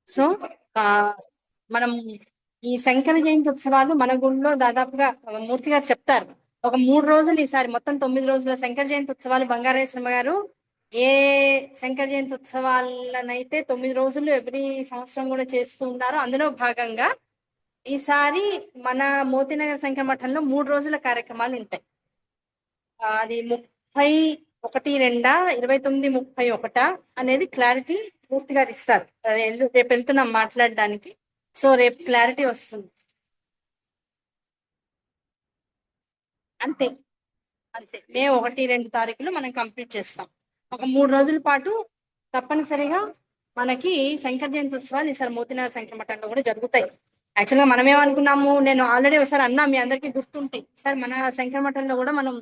So ఆ మనం ఈ శంకర జయంతి ఉత్సవాలు మన గుడిలో దాదాపుగా మూర్తి గారు చెప్తారు. ఒక 3 రోజులు, ఈసారి మొత్తం 9 రోజుల శంకర జయంతి ఉత్సవాలు బంగారేశ్వరమ్మ గారు ఏ శంకర జయంతి ఉత్సవాలనైతే 9 రోజులు ఎవ్రీ సంవత్సరం కూడా చేస్తూ ఉన్నారో అందులో భాగంగా ఈసారి మన మోతీనగర్ శంకర మఠంలో 3 రోజుల కార్యక్రమాలు ఉంటాయి. అది 31, 2, 29, 31 అనేది క్లారిటీ పూర్తిగా ఇస్తారు. అదే రేపు వెళ్తున్నాం మాట్లాడడానికి. సో రేపు క్లారిటీ వస్తుంది. అంతే, అంతే. మే 1, 2 తారీఖులు మనం కంప్లీట్ చేస్తాం. ఒక 3 రోజుల పాటు తప్పనిసరిగా మనకి శంకర జయంతి ఉత్సవాలు ఈసారి మోతినగర్ శంకర మఠంలో కూడా జరుగుతాయి. యాక్చువల్ గా మనం ఏమనుకున్నాము, నేను ఆల్రెడీ ఒకసారి అన్నా, మీ అందరికీ గుర్తుంటే, సార్ మన శంకర మఠంలో కూడా మనం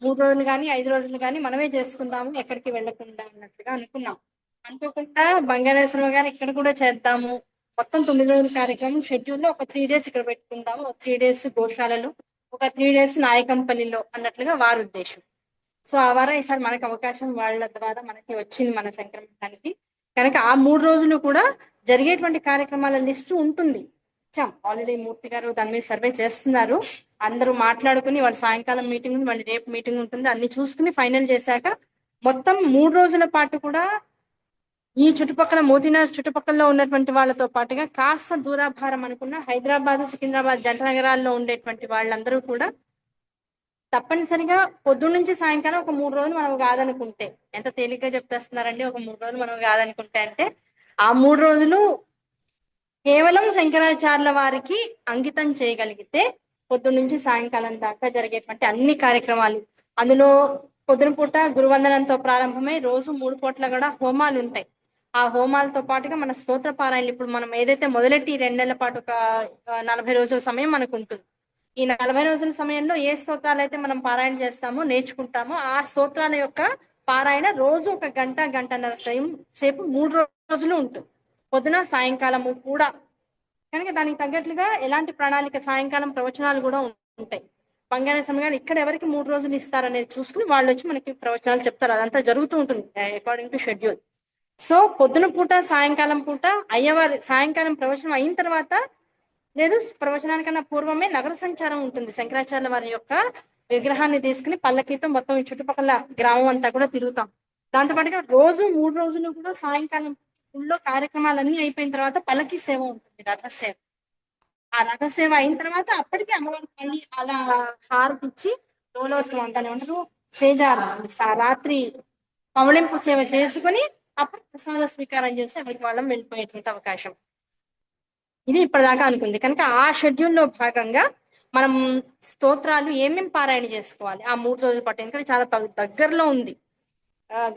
3 రోజులు కానీ 5 రోజులు కానీ మనమే చేసుకుందాము, ఎక్కడికి వెళ్ళకుండా అన్నట్టుగా అనుకున్నాం. అనుకోకుండా బంగారేశ్వర గారు ఇక్కడ కూడా చేద్దాము, మొత్తం 9 రోజుల కార్యక్రమం షెడ్యూల్ లో ఒక 3 డేస్ ఇక్కడ పెట్టుకుందాము, ఒక 3 డేస్ గోశాలలో, ఒక 3 డేస్ నాయకంపల్లిలో అన్నట్లుగా వారి ఉద్దేశం. సో ఆ వారం ఈసారి మనకి అవకాశం వాళ్ళ ద్వారా మనకి వచ్చింది మన సంక్రమణానికి. కనుక ఆ 3 రోజులు కూడా జరిగేటువంటి కార్యక్రమాల లిస్టు ఉంటుంది. ఇచ్చాం ఆల్రెడీ, మూర్తి గారు దాని మీద సర్వే చేస్తున్నారు. అందరూ మాట్లాడుకుని, వాళ్ళ సాయంకాలం మీటింగ్ ఉంది, మళ్ళీ రేపు మీటింగ్ ఉంటుంది, అన్ని చూసుకుని ఫైనల్ చేశాక మొత్తం 3 రోజుల పాటు కూడా ఈ చుట్టుపక్కల మోతీనగర్ చుట్టుపక్కల ఉన్నటువంటి వాళ్ళతో పాటుగా కాస్త దూరాభారం అనుకున్న హైదరాబాద్, సికింద్రాబాద్ జంట నగరాల్లో ఉండేటువంటి వాళ్ళందరూ కూడా తప్పనిసరిగా పొద్దున్న నుంచి సాయంకాలం ఒక 3 రోజులు మనం కాదనుకుంటే, ఎంత తేలిగ్గా చెప్పేస్తున్నారండి, ఒక 3 రోజులు మనం కాదనుకుంటే అంటే, ఆ 3 రోజులు కేవలం శంకరాచార్యుల వారికి అంకితం చేయగలిగితే పొద్దున్న నుంచి సాయంకాలం దాకా జరిగేటువంటి అన్ని కార్యక్రమాలు, అందులో పొద్దున పూట గురువందనంతో ప్రారంభమై రోజు 3 పూట్ల కూడా హోమాలు ఉంటాయి. ఆ హోమాలతో పాటుగా మన స్తోత్ర పారాయణలు, ఇప్పుడు మనం ఏదైతే మొదలెట్టి 2 నెలల పాటు ఒక 40 రోజుల సమయం మనకు ఉంటుంది. ఈ 40 రోజుల సమయంలో ఏ స్తోత్రాలు అయితే మనం పారాయణ చేస్తామో, నేర్చుకుంటామో, ఆ స్తోత్రాల యొక్క పారాయణ రోజు ఒక గంట, గంటన్నర సేపు 3 రోజులు ఉంటుంది, పొద్దున సాయంకాలము కూడా. కనుక దానికి తగ్గట్లుగా ఎలాంటి ప్రణాళిక, సాయంకాలం ప్రవచనాలు కూడా ఉంటాయి. బంగారేశ్వరం గారు ఇక్కడ ఎవరికి 3 రోజులు ఇస్తారనేది చూసుకుని వాళ్ళు వచ్చి మనకి ప్రవచనాలు చెప్తారు. అదంతా జరుగుతూ ఉంటుంది అకార్డింగ్ టు షెడ్యూల్. సో పొద్దున పూట, సాయంకాలం పూట అయ్యవారి సాయంకాలం ప్రవచనం అయిన తర్వాత, లేదు ప్రవచనానికన్నా పూర్వమే నగర సంచారం ఉంటుంది. శంకరాచార్య వారి యొక్క విగ్రహాన్ని తీసుకుని పల్లకీతో మొత్తం ఈ చుట్టుపక్కల గ్రామం అంతా కూడా తిరుగుతాం. దాంతో పాటుగా రోజు 3 రోజులు కూడా సాయంకాలం ఊళ్ళో కార్యక్రమాలన్నీ అయిపోయిన తర్వాత పల్లకి సేవ ఉంటుంది, రథసేవ. ఆ రథసేవ అయిన తర్వాత అప్పటికి అమ్మవారి మళ్ళీ అలా హారతి ఇచ్చి డోలోత్సవం దాని ఉంటారు సేజారు రాత్రి పవళింపు సేవ చేసుకుని అప్పుడు ప్రసాద స్వీకారం చేసి ఎవరికి వాళ్ళం వెళ్ళిపోయేటువంటి అవకాశం. ఇది ఇప్పటిదాకా అనుకుంది. కనుక ఆ షెడ్యూల్లో భాగంగా మనం స్తోత్రాలు ఏమేం పారాయణ చేసుకోవాలి ఆ 3 రోజుల పాటు, ఎందుకంటే చాలా దగ్గరలో ఉంది.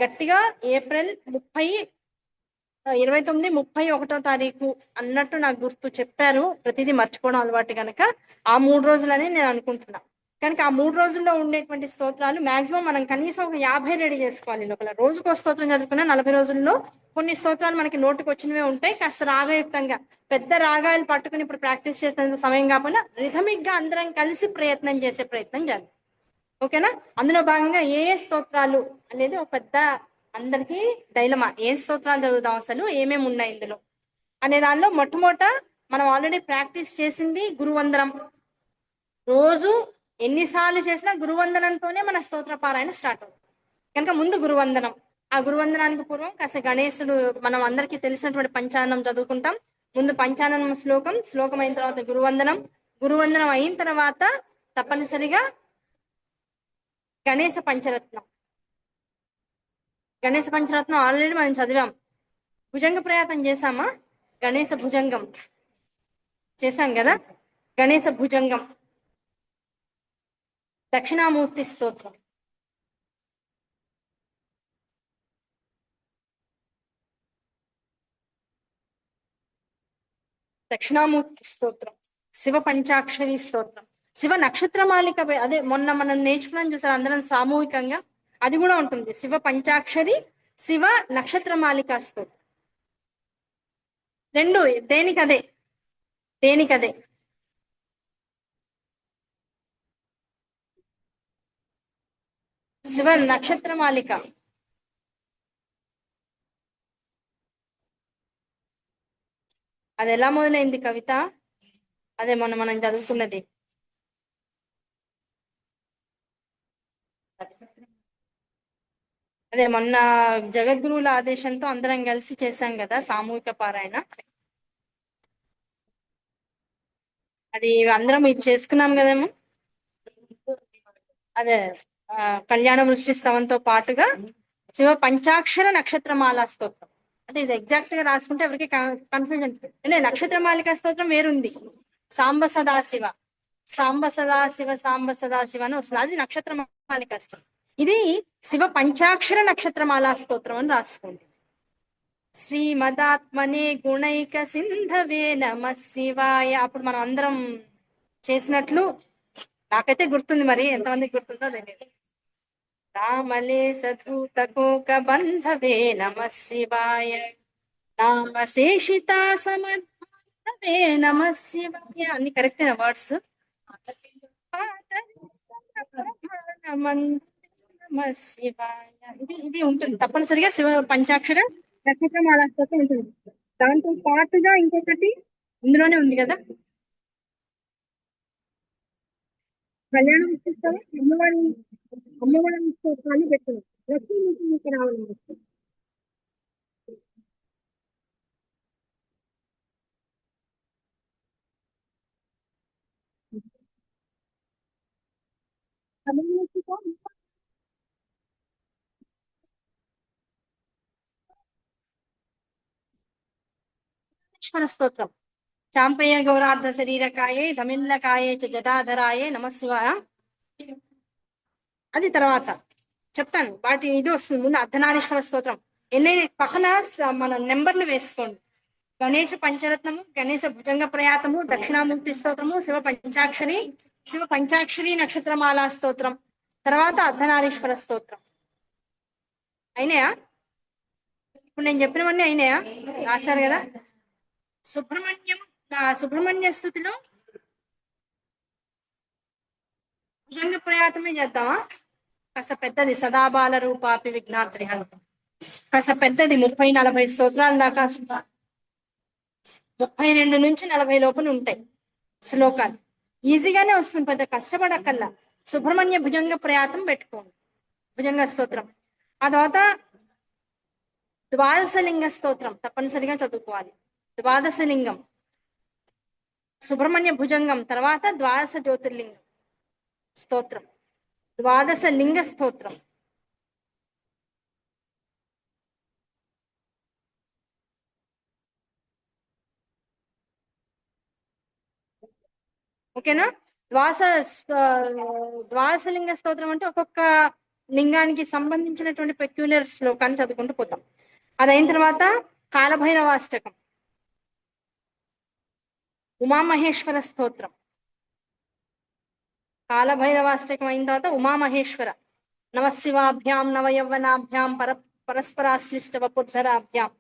గట్టిగా ఏప్రిల్ 30, 29, 31 తారీఖు అన్నట్టు నాకు గుర్తు చెప్పారు. ప్రతిదీ మర్చిపోవడం అలవాటు కనుక ఆ 3 రోజులని నేను అనుకుంటున్నా. కనుక ఆ 3 రోజుల్లో ఉండేటువంటి స్తోత్రాలు మాక్సిమం మనం కనీసం ఒక 50 రెడీ చేసుకోవాలి. లోపల రోజుకో స్తోత్రం చదువుకున్న 40 రోజుల్లో కొన్ని స్తోత్రాలు మనకి నోటుకు వచ్చినవే ఉంటాయి. కాస్త రాగయుక్తంగా పెద్ద రాగాలు పట్టుకుని ఇప్పుడు ప్రాక్టీస్ చేసేంత సమయం కాకుండా రిథమిక్ గా అందరం కలిసి ప్రయత్నం చేసే ప్రయత్నం చేద్దాం. ఓకేనా? అందులో భాగంగా ఏ ఏ స్తోత్రాలు అనేది ఒక పెద్ద అందరికి డైలమా. ఏ స్తోత్రాలు చదువుదాం, అసలు ఏమేమి ఉన్నాయి ఇందులో అనే దానిలో మొట్టమొదట మనం ఆల్రెడీ ప్రాక్టీస్ చేసింది గురువందనం. రోజు ఎన్నిసార్లు చేసినా గురువందనంతోనే మన స్తోత్ర పారాయణ స్టార్ట్ అవుతుంది. కనుక ముందు గురువందనం. ఆ గురువందనానికి పూర్వం కాస్త గణేశుడు, మనం అందరికీ తెలిసినటువంటి పంచాంగం చదువుకుంటాం. ముందు పంచాంగం శ్లోకం, శ్లోకం అయిన తర్వాత గురువందనం, గురువందనం అయిన తర్వాత తప్పనిసరిగా గణేశ పంచరత్నం. గణేశ పంచరత్నం ఆల్రెడీ మనం చదివాం. భుజంగ ప్రయాతం చేశామా? గణేశ భుజంగం చేశాం కదా. గణేశ భుజంగం, దక్షిణామూర్తి స్తోత్రం, దక్షిణామూర్తి స్తోత్రం, శివ పంచాక్షరి స్తోత్రం, శివ నక్షత్రమాలిక, అదే మొన్న మనం నేర్చుకున్నాం చూసారు అందరం సామూహికంగా, అది కూడా ఉంటుంది. శివ పంచాక్షరి, శివ నక్షత్రమాలిక స్తోత్రం. రెండు దేనికదే, దేనికదే. శివ నక్షత్రమాలిక. అది ఎలా మొదలైంది కవిత? అదే మొన్న మనం చదువుకున్నది. అదే మొన్న జగద్గురువుల ఆదేశంతో అందరం కలిసి చేశాం కదా సామూహిక పారాయణ. అది అందరం ఇది చేసుకున్నాం కదేమో. అదే కళ్యాణ వృష్టి స్తవంతో పాటుగా శివ పంచాక్షర నక్షత్రమాల స్తోత్రం. అంటే ఇది ఎగ్జాక్ట్ గా రాసుకుంటే ఎవరికి కన్ఫ్యూజన్. అంటే నక్షత్రమాలిక స్తోత్రం వేరుంది. సాంబ సదాశివ, సాంబ సదాశివ, సాంబ సదాశివ అని వస్తుంది, అది నక్షత్రమాలిక స్తోత్రం. ఇది శివ పంచాక్షర నక్షత్రమాల స్తోత్రం అని రాసుకోండి. శ్రీమదాత్మనే గుణైక సింధవే నమ శివాయ. అప్పుడు మనం అందరం చేసినట్లు నాకైతే గుర్తుంది, మరి ఎంతమందికి గుర్తుందో తెలియదు. రామలే సధూత కోక బంధవే నమ శివాయ. నామ శేషిత సమద్భవే నమ శివాయ. అన్ని కరెక్ట్ వర్డ్స్. నమ శివాయ. ఇది ఇది ఉంటుంది తప్పనిసరిగా శివ పంచాక్షర నక్షత్రమాల స్తోత్రం ఉంటుంది. దాంతో పాటుగా ఇంకొకటి ఇందులోనే ఉంది కదా, కళ్యాణం ఇస్తావా అమ్మవారి, అమ్మవారి స్తోత్రాన్ని పెట్టారు. లక్ష్మీముఖి రావాలని వస్తుంది. ఈశ్వర స్తోత్రం. చాంపయ్య గౌరార్ధ శరీరకాయే ధమిల్లకాయే చ జటాధరాయే నమ శివాయ. అది తర్వాత చెప్తాను. వాటి ఇది వస్తుంది ముందు. అర్ధనారీశ్వర స్తోత్రం. ఎన్ని పక్కన మన నెంబర్లు వేసుకోండి. గణేష పంచరత్నము, గణేశ భుజంగ ప్రయాతము, దక్షిణామూర్తి స్తోత్రము, శివ పంచాక్షరి, శివ పంచాక్షరి నక్షత్రమాల స్తోత్రం, తర్వాత అర్ధనారీశ్వర స్తోత్రం. అయినాయా? ఇప్పుడు నేను చెప్పినవన్నీ అయినాయా? రాశారు కదా. సుబ్రహ్మణ్యం, సుబ్రహ్మణ్య స్థుతిలో భుజంగ ప్రయాతమే చేద్దామా? కాస్త పెద్దది, సదాబాల రూపాపి విఘ్నాద్రి అని కాస్త పెద్దది, 30-40 స్తోత్రాల దాకా, 32 నుంచి 40 లోపల ఉంటాయి శ్లోకాలు. ఈజీగానే వస్తుంది, పెద్ద కష్టపడక్కల్లా. సుబ్రహ్మణ్య భుజంగ ప్రయాతం పెట్టుకోండి, భుజంగ స్తోత్రం. ఆ తర్వాత ద్వాదశలింగ స్తోత్రం తప్పనిసరిగా చదువుకోవాలి. ద్వాదశలింగం, సుబ్రహ్మణ్య భుజంగం తర్వాత ద్వాదశ జ్యోతిర్లింగం స్తోత్రం, ద్వాదశ లింగ స్తోత్రం. ఓకేనా? ద్వాదశలింగ స్తోత్రం అంటే ఒక్కొక్క లింగానికి సంబంధించినటువంటి పెక్యులర్ శ్లోకాన్ని చదువుకుంటూ పోతాం. అదైన తర్వాత కాలభైరవాష్టకం, ఉమామహేశ్వర స్తోత్రం. కాలభైరవాష్టకం అయిన తర్వాత ఉమామహేశ్వర, నవశివాభ్యాం నవయవ్వనాభ్యాం పరస్పరాశ్లిష్ట వపుద్ధరాభ్యాం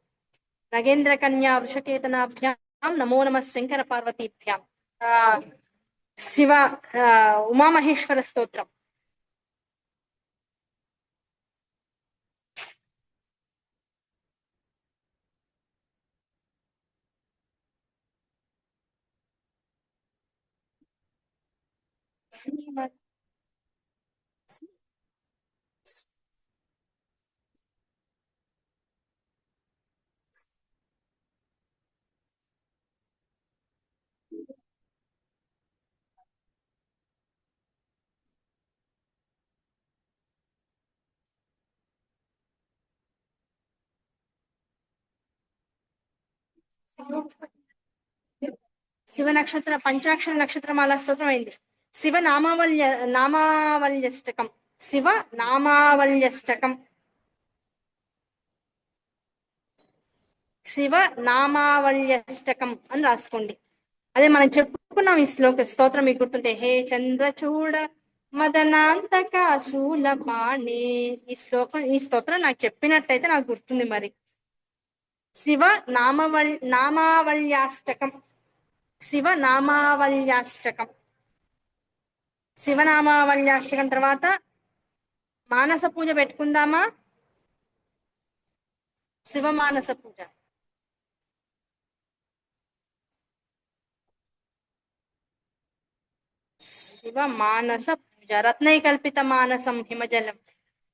నగేంద్ర కన్యా వృషకేతనాభ్యాం నమో నమ శంకర పార్వతీభ్యాం. శివ ఉమామహేశ్వర స్తోత్రం. శివ నక్షత్ర పంచాక్షర నక్షత్రమాల స్తోత్రం అయింది. శివ నామావల్యష్టకం, శివ నామావల్యష్టకం, శివ నామావల్యష్టకం అని రాసుకోండి. అదే మనం చెప్పుకున్నాం ఈ స్తోత్రం మీకు గుర్తుంటే, హే చంద్రచూడ మదనాంతక శూలపాణి. ఈ స్తోత్రం నాకు చెప్పినట్టయితే నాకు గుర్తుంది. మరి శివ నామావల్యాష్టకం, శివ నామావల్యాష్టకం, శివనామావల్యాష్టకం తర్వాత మానస పూజ పెట్టుకుందామా? శివ మానస పూజ. శివ మానస పూజ, రత్నై కల్పిత మానసం హిమజలం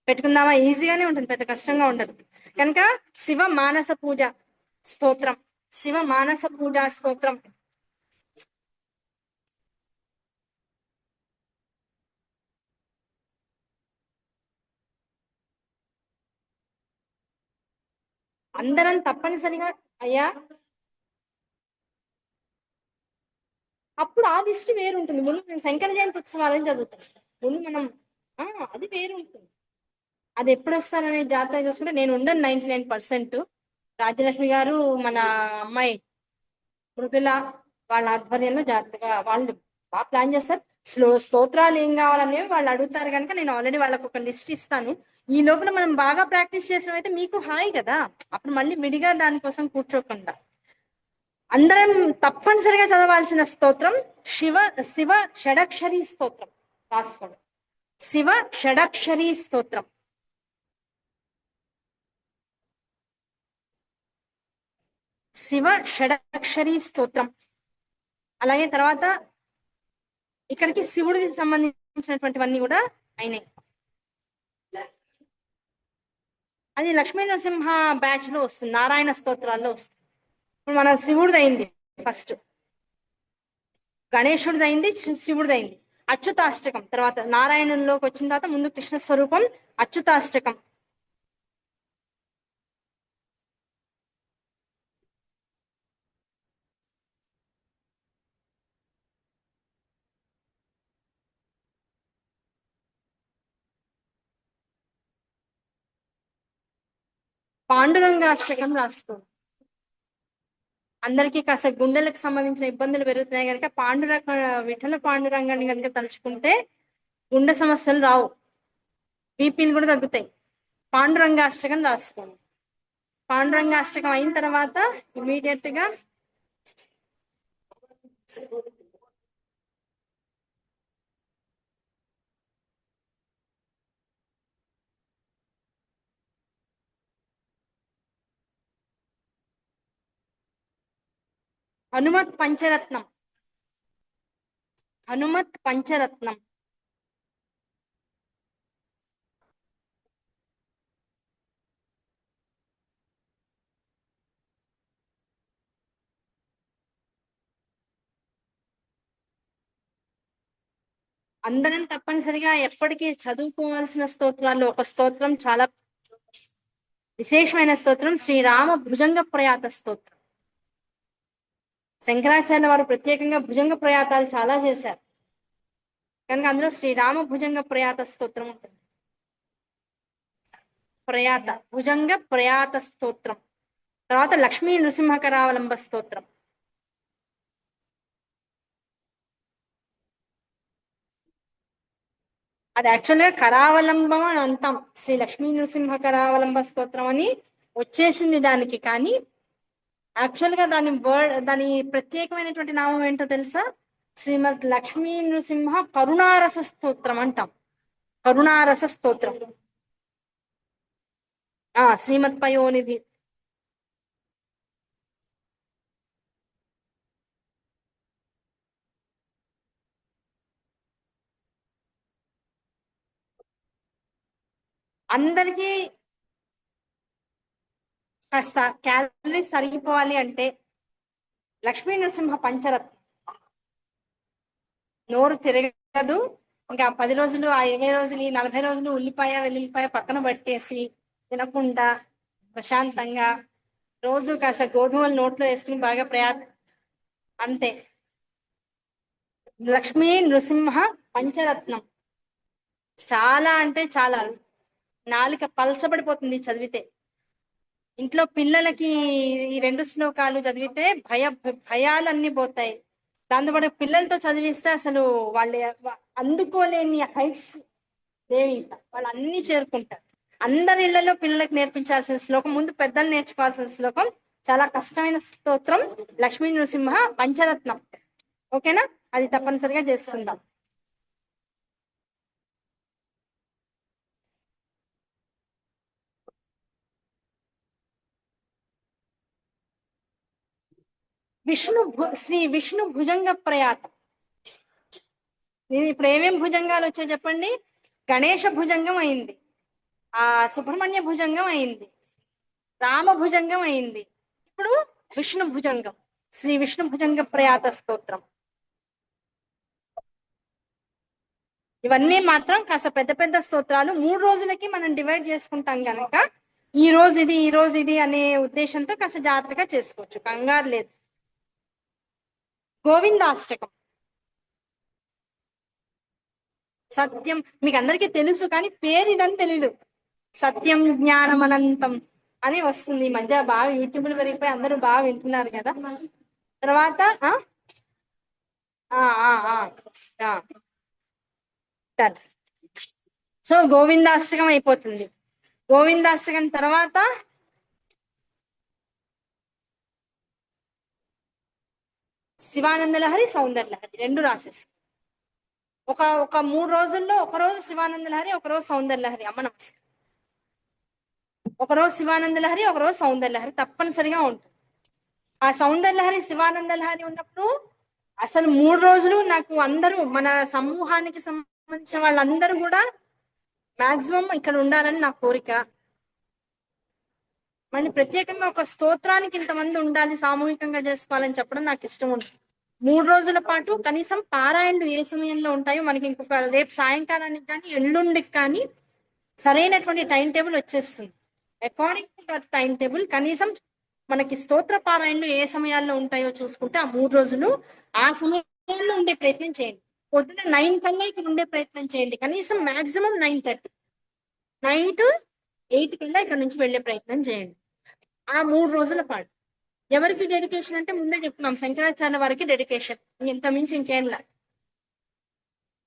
పెట్టుకుందామా? ఈజీగానే ఉంటుంది, పెద్ద కష్టంగా ఉండదు కనుక. శివ మానస పూజ స్తోత్రం, శివ మానస పూజ స్తోత్రం. అందరం తప్పనిసరిగా. అయ్యా, అప్పుడు ఆ లిస్ట్ వేరు ఉంటుంది. ముందు నేను శంకర జయంతి ఉత్సవాలని చదువుతాను. ముందు మనం ఆ అది వేరు ఉంటుంది. అది ఎప్పుడు వస్తారనే జాతర చూసుకుంటే నేను ఉండను 99%. రాజ్యలక్ష్మి గారు, మన అమ్మాయి మృదుల వాళ్ళ ఆధ్వర్యంలో జాగ్రత్తగా వాళ్ళు బాగా ప్లాన్ చేస్తారు. స్తోత్రాలు ఏం కావాలనేవి వాళ్ళు అడుగుతారు కనుక నేను ఆల్రెడీ వాళ్ళకు ఒక లిస్ట్ ఇస్తాను. ఈ లోపల మనం బాగా ప్రాక్టీస్ చేసినమైతే మీకు హాయి కదా, అప్పుడు మళ్ళీ విడిగా దానికోసం కూర్చోకుండా. అందరం తప్పనిసరిగా చదవాల్సిన స్తోత్రం శివ శివ షడక్షరి స్తోత్రం. రాసుకోండి, శివ షడక్షరి స్తోత్రం. శివ షడక్షరి స్తోత్రం. అలాగే తర్వాత ఇక్కడికి శివుడికి సంబంధించినటువంటివన్నీ కూడా అయినాయి. అది లక్ష్మీ నరసింహ బ్యాచ్ లో వస్తుంది, నారాయణ స్తోత్రాల్లో వస్తుంది. ఇప్పుడు మన శివుడిది అయింది ఫస్ట్, గణేశుడిది అయింది, శివుడిది అయింది. అచ్యుతాష్టకం తర్వాత నారాయణంలోకి వచ్చిన తర్వాత ముందు కృష్ణ స్వరూపం, అచ్యుతాష్టకం. పాండురంగాష్టకం రాసుకోండి. అందరికీ కాస్త గుండెలకు సంబంధించిన ఇబ్బందులు పెరుగుతున్నాయి కనుక విఠల పాండురంగాన్ని కనుక తలుచుకుంటే గుండె సమస్యలు రావు, బీపీలు కూడా తగ్గుతాయి. పాండురంగాష్టకం రాసుకోండి. పాండురంగాష్టకం అయిన తర్వాత ఇమీడియట్ గా హనుమత్ పంచరత్నం. హనుమత్ పంచరత్నం. అందరం తప్పనిసరిగా ఎప్పటికీ చదువుకోవాల్సిన స్తోత్రాల్లో ఒక స్తోత్రం, చాలా విశేషమైన స్తోత్రం, శ్రీరామ భుజంగ ప్రయాత స్తోత్రం. శంకరాచార్య వారు ప్రత్యేకంగా భుజంగ ప్రయాతాలు చాలా చేశారు కనుక అందులో శ్రీరామ భుజంగ ప్రయాత స్తోత్రం ఉంటుంది. ప్రయాత, భుజంగ ప్రయాత స్తోత్రం. తర్వాత లక్ష్మీ నృసింహకరావలంబ స్తోత్రం. అది యాక్చువల్ గా కరావలంబం అని అంటాం, శ్రీ లక్ష్మీ నృసింహ కరావలంబ స్తోత్రం అని వచ్చేసింది దానికి. కానీ యాక్చువల్ గా దాని ప్రత్యేకమైనటువంటి నామం ఏంటో తెలుసా? శ్రీమద్ లక్ష్మీ నృసింహ కరుణారస స్తోత్రం అంటాం. కరుణారస స్తోత్రం. శ్రీమద్ పయోనిధి. అందరికీ కాస్త క్యాలరీస్ సరిగిపోవాలి అంటే లక్ష్మీ నృసింహ పంచరత్నం. నోరు తిరగదు. ఇంకా 10 రోజులు, ఆ 20 రోజులు, ఈ 40 రోజులు ఉల్లిపాయ వెల్లుల్లిపాయ పక్కన పట్టేసి తినకుండా ప్రశాంతంగా రోజు కాస్త గోధుమలు నోట్లో వేసుకుని బాగా అంతే. లక్ష్మీ నృసింహ పంచరత్నం చాలా అంటే చాలా, నాలుక పలచబడిపోతుంది చదివితే. ఇంట్లో పిల్లలకి ఈ 2 శ్లోకాలు చదివితే భయాలన్నీ పోతాయి. దాంతోపాటు పిల్లలతో చదివిస్తే అసలు వాళ్ళు అందుకోలేని హైట్స్ లేవి, వాళ్ళు అన్ని చేరుకుంటారు. అందరి ఇళ్లలో పిల్లలకు నేర్పించాల్సిన శ్లోకం, ముందు పెద్దలు నేర్చుకోవాల్సిన శ్లోకం, చాలా కష్టమైన స్తోత్రం లక్ష్మీ నృసింహ పంచరత్నం. ఓకేనా? అది తప్పనిసరిగా చేసుకుందాం. శ్రీ విష్ణు భుజంగ ప్రయాతం. ఇది ఇప్పుడు ఏమేం భుజంగాలు వచ్చాయి చెప్పండి. గణేష భుజంగం అయింది, ఆ సుబ్రహ్మణ్య భుజంగం అయింది, రామ భుజంగం అయింది, ఇప్పుడు విష్ణు భుజంగం. శ్రీ విష్ణు భుజంగ ప్రయాత స్తోత్రం. ఇవన్నీ మాత్రం కాస్త పెద్ద పెద్ద స్తోత్రాలు. 3 రోజులకి మనం డివైడ్ చేసుకుంటాం కనుక ఈ రోజు ఇది ఈ రోజు ఇది అనే ఉద్దేశంతో కాస్త జాగ్రత్తగా చేసుకోవచ్చు, కంగారు లేదు. గోవిందాష్టకం సత్యం మీకు అందరికీ తెలుసు, కానీ పేరు ఇదని తెలీదు. సత్యం జ్ఞానం అనంతం అని వస్తుంది. ఈ మధ్య బాగా యూట్యూబ్లో పెరిగిపోయి అందరూ బాగా వింటున్నారు కదా. తర్వాత ఆ ఆ ఆ ఆ డన్. సో గోవిందాష్టకం అయిపోతుంది. గోవిందాష్టకం తర్వాత శివానంద లహరి, సౌందర్య లహరి రెండు రాసేసి ఒక ఒక 3 రోజుల్లో ఒక రోజు శివానంద లహరి, ఒక రోజు సౌందర్య లహరి. అమ్మ నమస్తే. ఒక రోజు శివానంద లహరి, ఒక రోజు సౌందర్య లహరి తప్పనిసరిగా ఉంటుంది. ఆ సౌందర్య లహరి శివానంద లహరి ఉన్నప్పుడు అసలు 3 రోజులు నాకు అందరూ మన సమూహానికి సంబంధించిన వాళ్ళందరూ కూడా మాక్సిమం ఇక్కడ ఉండాలని నా కోరిక. మళ్ళీ ప్రత్యేకంగా ఒక స్తోత్రానికి ఇంతమంది ఉండాలి, సామూహికంగా చేసుకోవాలని చెప్పడం నాకు ఇష్టం ఉంటుంది. 3 రోజుల పాటు కనీసం పారాయణలు ఏ సమయంలో ఉంటాయో మనకి ఇంకొక రేపు సాయంకాలానికి కానీ ఎల్లుండికి కానీ సరైనటువంటి టైం టేబుల్ వచ్చేస్తుంది. According to that time table కనీసం మనకి స్తోత్ర పారాయణలు ఏ సమయాల్లో ఉంటాయో చూసుకుంటే ఆ 3 రోజులు ఆ సమయంలో ఉండే ప్రయత్నం చేయండి. పొద్దున 9 కల్లా ఇక్కడ ఉండే ప్రయత్నం చేయండి, కనీసం మాక్సిమం 9:30. నైట్ 8 కల్లా ఇక్కడ నుంచి వెళ్ళే ప్రయత్నం చేయండి ఆ 3 రోజుల పాటు. ఎవరికి డెడికేషన్ అంటే ముందే చెప్తున్నాం, శంకరాచార్య వారికి డెడికేషన్, ఇంత మించి ఇంకేంలా.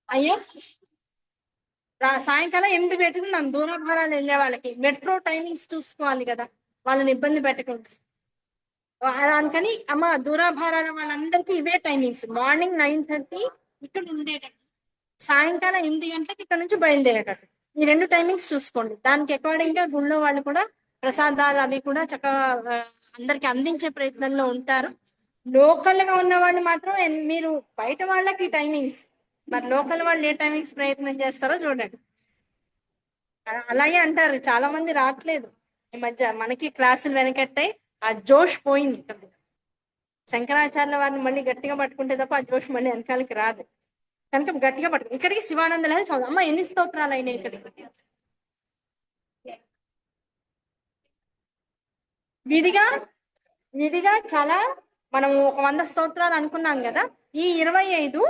అయ్యో సాయంకాలం 8 పెట్టుకుందాం. దూరభారాలు వెళ్ళే వాళ్ళకి మెట్రో టైమింగ్స్ చూసుకోవాలి కదా, వాళ్ళని ఇబ్బంది పెట్టకుండా. అందుకని అమ్మ దూరాభారాల వాళ్ళందరికీ ఇవే టైమింగ్స్. మార్నింగ్ 9:30 ఇక్కడ ఉండేటట్టు, సాయంకాలం 8 గంటలకు ఇక్కడ నుంచి బయలుదేరేటట్టు. ఈ 2 టైమింగ్స్ చూసుకోండి. దానికి అకార్డింగ్ గా గుళ్ళో వాళ్ళు కూడా ప్రసాదాలు అవి కూడా చక్కగా అందరికి అందించే ప్రయత్నంలో ఉంటారు. లోకల్ గా ఉన్న వాళ్ళు మాత్రం మీరు బయట వాళ్ళకి టైమింగ్స్, మరి లోకల్ వాళ్ళు ఏ టైమింగ్స్ ప్రయత్నం చేస్తారో చూడండి. అలాగే అంటారు, చాలా మంది రావట్లేదు ఈ మధ్య, మనకి క్లాసులు వెనకట్టాయి, ఆ జోష్ పోయింది. శంకరాచార్య వారిని మళ్ళీ గట్టిగా పట్టుకుంటే తప్ప ఆ జోష్ మళ్ళీ వెనకాలకి రాదు. కనుక గట్టిగా పట్టుకు ఇక్కడికి శివానంద లహరి అమ్మ ఎన్ని స్తోత్రాలు అయినాయి ఇక్కడికి విడిగా విడిగా చాలా. మనం ఒక 100 స్తోత్రాలు అనుకున్నాం కదా, ఈ 25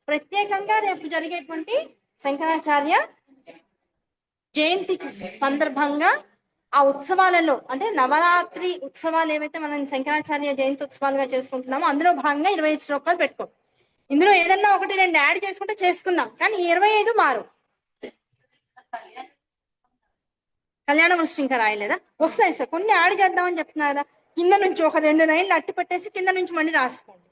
ప్రత్యేకంగా రేపు జరిగేటువంటి శంకరాచార్య జయంతి సందర్భంగా ఆ ఉత్సవాలలో, అంటే నవరాత్రి ఉత్సవాలు ఏవైతే మనం శంకరాచార్య జయంతి ఉత్సవాలుగా చేసుకుంటున్నామో అందులో భాగంగా 25 శ్లోకాలు పెట్టుకో. ఇందులో ఏదన్నా 1-2 యాడ్ చేసుకుంటే చేసుకుందాం, కానీ 25 మారు. కళ్యాణ వృష్టి ఇంకా రాయలేదా? వస్తాయి సార్, కొన్ని యాడ్ చేద్దామని చెప్తున్నా కదా. కింద నుంచి ఒక 2 లైన్లు అట్టి పెట్టేసి కింద నుంచి మళ్ళీ రాసుకోండి.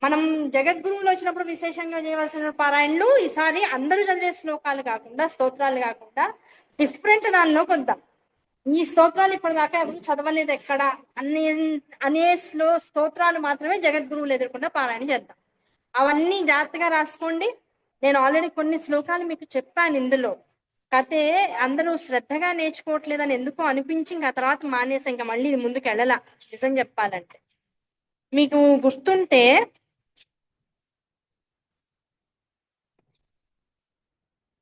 మనం జగద్గురువులు వచ్చినప్పుడు విశేషంగా చేయవలసిన పారాయణలు ఈసారి అందరూ చదివే శ్లోకాలు కాకుండా, స్తోత్రాలు కాకుండా డిఫరెంట్ దానిలో కొందాం. ఈ స్తోత్రాలు ఇప్పటిదాకా ఎవరు చదవలేదు ఎక్కడ అనే అనే స్తోత్రాలు మాత్రమే జగద్గురువులు ఎదుర్కొన్న పారాయణ చేద్దాం. అవన్నీ జాగ్రత్తగా రాసుకోండి. నేను ఆల్రెడీ కొన్ని శ్లోకాలు మీకు చెప్పాను ఇందులో. కతే అందరూ శ్రద్ధగా నేర్చుకోవట్లేదని ఎందుకో అనిపించి ఇంకా తర్వాత మానేసి ఇంకా మళ్ళీ ఇది ముందుకు వెళ్ళాల. నిజం చెప్పాలంటే మీకు గుర్తుంటే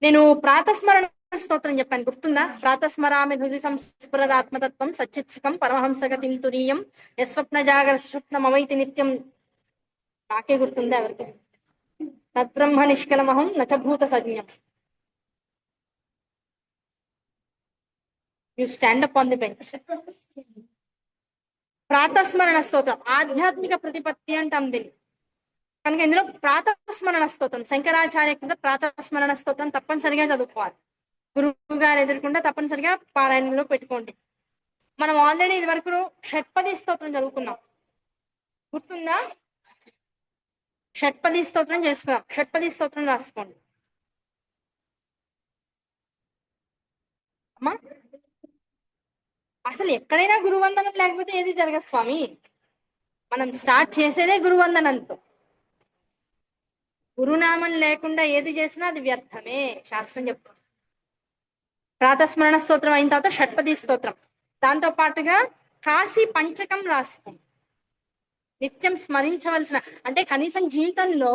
నేను ప్రాతస్మరణ స్తోత్రం చెప్పాను, గుర్తుందా? ప్రాతస్మరామి హృది సంస్ఫురదాత్మతత్వం సచ్చిత్సుఖం పరమహంసగతిం తురీయం యస్వప్న జాగర సుషుప్నమవైతి నిత్యం. నాకే గుర్తుందా, ఎవరికి? తద్బ్రహ్మ నిష్కలమహం నచభూత సజ్ఞం. You stand up on the bench. Pratahsmarana Stotram ఆధ్యాత్మిక ప్రతిపత్తి అంటాం దీన్ని. కనుక ఇందులో ప్రాతస్మరణ స్తోత్రం, శంకరాచార్య కింద ప్రాతస్మరణ స్తోత్రం తప్పనిసరిగా చదువుకోవాలి. గురువు గారు ఎదుర్కొంటే తప్పనిసరిగా పారాయణంలో పెట్టుకోండి. మనం ఆల్రెడీ ఇది వరకు షట్పది స్తోత్రం చదువుకున్నాం, గుర్తుందా? షట్పది స్తోత్రం చేసుకున్నాం. షట్పది స్తోత్రం రాసుకోండి అమ్మా. అసలు ఎక్కడైనా గురువందనం లేకపోతే ఏది జరగదు స్వామి. మనం స్టార్ట్ చేసేదే గురువందనంతో. గురునామం లేకుండా ఏది చేసినా అది వ్యర్థమే, శాస్త్రం చెప్తుంది. ప్రాతస్మరణ స్తోత్రం అయిన తర్వాత షట్పది స్తోత్రం, దాంతో పాటుగా కాశీ పంచకం రాస్తాం. నిత్యం స్మరించవలసిన, అంటే కనీసం జీవితంలో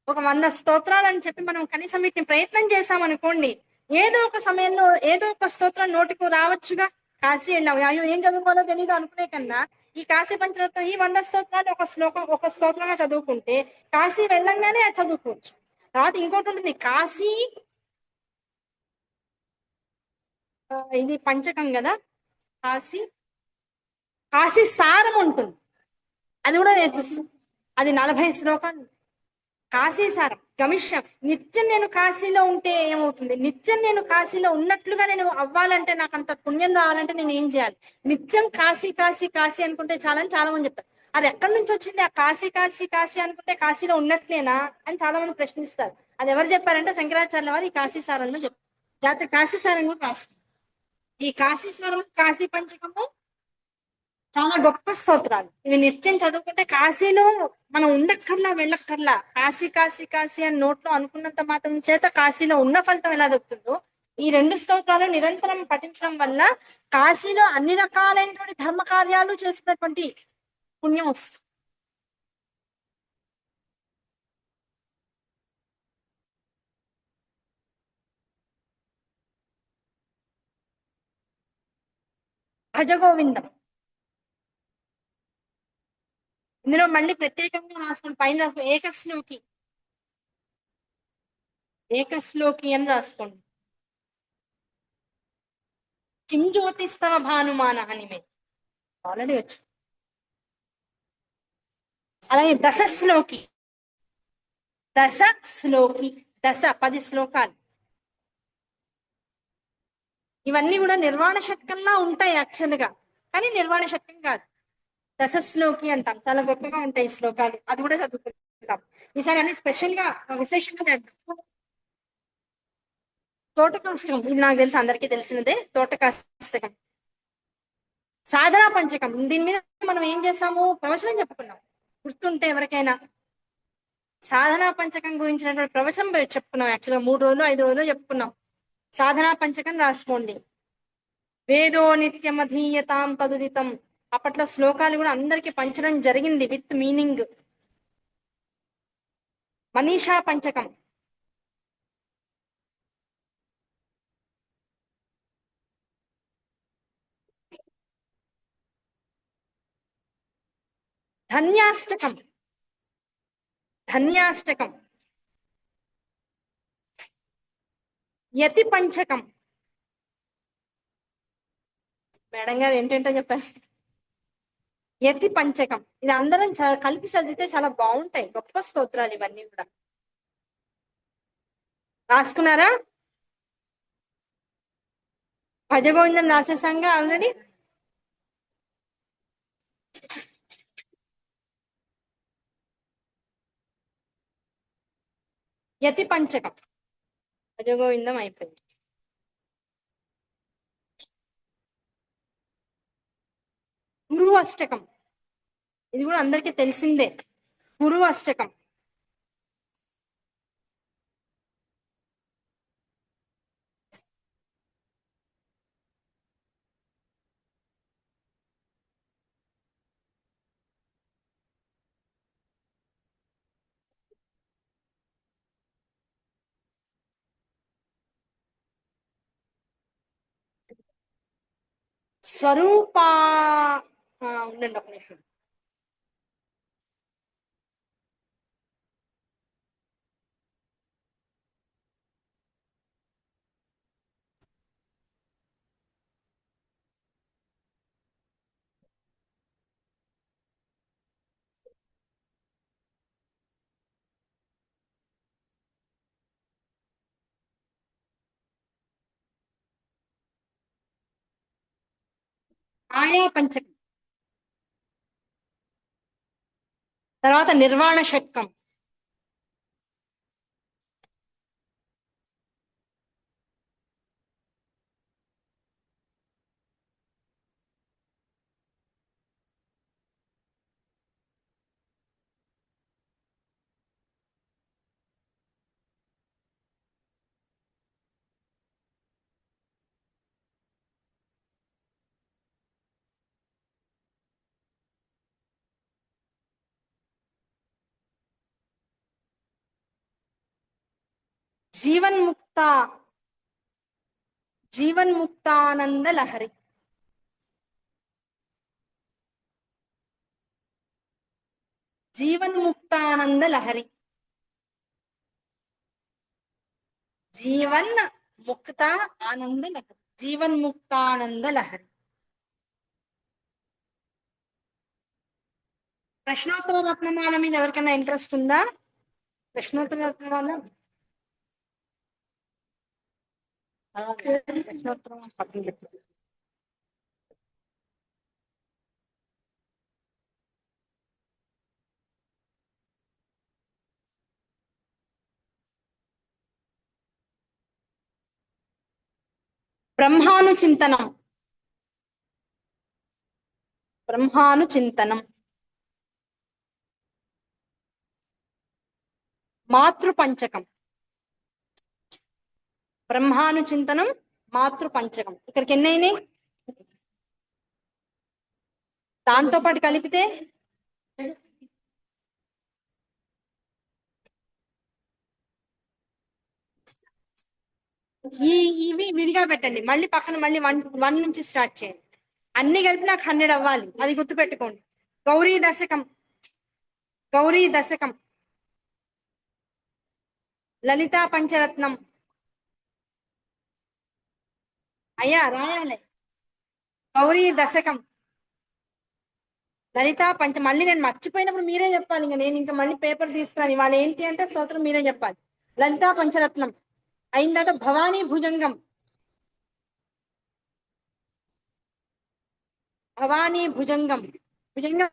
ఒక 100 స్తోత్రాలు అని చెప్పి మనం కనీసం వీటిని ప్రయత్నం చేసామనుకోండి, ఏదో ఒక సమయంలో ఏదో ఒక స్తోత్రం నోటికి రావచ్చుగా. కాశీ వెళ్ళావు, అయ్యో ఏం చదువుకోవాలో తెలియదు అనుకునే కన్నా ఈ కాశీ పంచరత్నం ఈ 100 స్తోత్రాలు ఒక శ్లోకం ఒక స్తోత్రంగా చదువుకుంటే కాశీ వెళ్ళంగానే అది చదువుకోవచ్చు. తర్వాత ఇంకోటి ఉంటుంది కాశీ, ఇది పంచకం కదా, కాశీ కాశీ సారం ఉంటుంది, అది కూడా నేర్పిస్తుంది. అది 40 శ్లోకాలు. కాశీ సారం గమిష్యం. నిత్యం నేను కాశీలో ఉంటే ఏమవుతుంది, నిత్యం నేను కాశీలో ఉన్నట్లుగా నేను అవ్వాలంటే, నాకు అంత పుణ్యం రావాలంటే నేను ఏం చేయాలి? నిత్యం కాశీ కాశీ కాశీ అనుకుంటే చాలని చాలా మంది చెప్తారు. అది ఎక్కడి నుంచి వచ్చింది ఆ కాశీ కాశీ కాశీ అనుకుంటే, కాశీలో ఉన్నట్లేనా అని చాలా మంది ప్రశ్నిస్తారు. అది ఎవరు చెప్పారంటే శంకరాచార్య వారు ఈ కాశీ సారంలో చెప్పారు. జాతర కాశీ సారం కూడా రాసుకుంటారు. ఈ కాశీ సారం కాశీ పంచకము చాలా గొప్ప స్తోత్రాలు. ఇవి నిత్యం చదువుకుంటే కాశీలో మనం ఉండక్కర్లా వెళ్ళక్కర్లా, కాశీ కాశీ కాశీ అని నోట్లో అనుకున్నంత మాత్రం చేత కాశీలో ఉన్న ఫలితం ఎలా దొరుకుతుందో, ఈ 2 స్తోత్రాలు నిరంతరం పఠించడం వల్ల కాశీలో అన్ని రకాలైనటువంటి ధర్మ కార్యాలు చేసినటువంటి పుణ్యం వస్తుంది. భజగోవిందం ఇందులో మళ్ళీ ప్రత్యేకంగా రాసుకోండి, పైన రాసుకోండి ఏకశ్లోకి, ఏకశ్లోకి అని రాసుకోండి. కిం జ్యోతిస్తవ భానుమాన అని మే ఆల్రెడీ వచ్చు. అలాగే దశశ్లోకి, దశ శ్లోకి, దశ 10 శ్లోకాలు. ఇవన్నీ కూడా నిర్వాణ షట్కంలా ఉంటాయి యాక్చువల్ గా, కానీ నిర్వాణ షట్కం కాదు. దశశ్లోకి అంటాం, చాలా గొప్పగా ఉంటాయి ఈ శ్లోకాలు, అది కూడా చదువుకుంటాం. ఈసారి అన్ని స్పెషల్ గా విశేషంగా చేద్దాం. తోటకాష్టకం ఇది నాకు తెలిసి అందరికీ తెలిసినదే, తోటకాష్టకం. సాధనా పంచకం, దీని మీద మనం ఏం చేసాము, ప్రవచనం చెప్పుకున్నాం. గుర్తుంటే ఎవరికైనా సాధనా పంచకం గురించినటువంటి ప్రవచనం చెప్పుకున్నాం. యాక్చువల్గా 3 రోజులు 5 రోజులు చెప్పుకున్నాం. సాధనా పంచకం రాసుకోండి. వేదో నిత్యమధీయతాం తదుదితం, అప్పట్లో శ్లోకాలు కూడా అందరికి పంచడం జరిగింది with meaning. Manisha Panchakam, Dhanyashtakam, Dhanyashtakam, Yati Panchakam. Madam గారు ఏంటంటో చెప్పేస్తారు. యతి పంచకం, ఇది అందరం కలిపి చదివితే చాలా బాగుంటాయి, గొప్ప స్తోత్రాలు ఇవన్నీ కూడా. రాసుకున్నారా? భజగోవిందం రాసేసాంగా ఆల్రెడీ. యతి పంచకం, భజగోవిందం అయిపోయింది. గురువు అష్టకం, ఇది కూడా అందరికీ తెలిసిందే. గురువు అష్టకం, స్వరూపా, ఉండండి ఒక నిమిషం. ఆయా పంచకం, తర్వాత నిర్వాణ షట్కం, జీవన్ముక్త జీవన్ముక్తానంద లహరి. జీవన్ముక్తానంద లహరి. జీవన్ ముక్త ఆనంద లహరి. జీవన్ముక్తానంద లహరి. ప్రశ్నోత్తర రత్నమాల మీద ఎవరికైనా ఇంట్రెస్ట్ ఉందా? ప్రశ్నోత్తర రత్నమాల ప్రశ్నోత్తరం పక్కన పెట్టు. బ్రహ్మాను చింతనం. బ్రహ్మాను చింతనం. మాతృపంచకం. బ్రహ్మాను చింతనం మాతృపంచకం. ఇక్కడికి ఎన్ని అయినాయి? దాంతో పాటు కలిపితే ఇవి విడిగా పెట్టండి. మళ్ళీ పక్కన మళ్ళీ వన్ వన్ నుంచి స్టార్ట్ చేయండి. అన్ని కలిపి నాకు 100 అవ్వాలి. అది గుర్తుపెట్టుకోండి. గౌరీ దశకం. గౌరీ దశకం. లలితా పంచరత్నం. అయ్యా రాయాలి. గౌరీ దశకం. లలితా పంచ. మళ్ళీ నేను మర్చిపోయినప్పుడు మీరే చెప్పాలి. ఇంకా నేను ఇంకా మళ్ళీ పేపర్ తీసుకురాని. వాళ్ళు ఏంటి అంటే స్తోత్రం మీరే చెప్పాలి. లలితా పంచరత్నం అయిన తర్వాత భవానీ భుజంగం. భవానీ భుజంగం. భుజంగం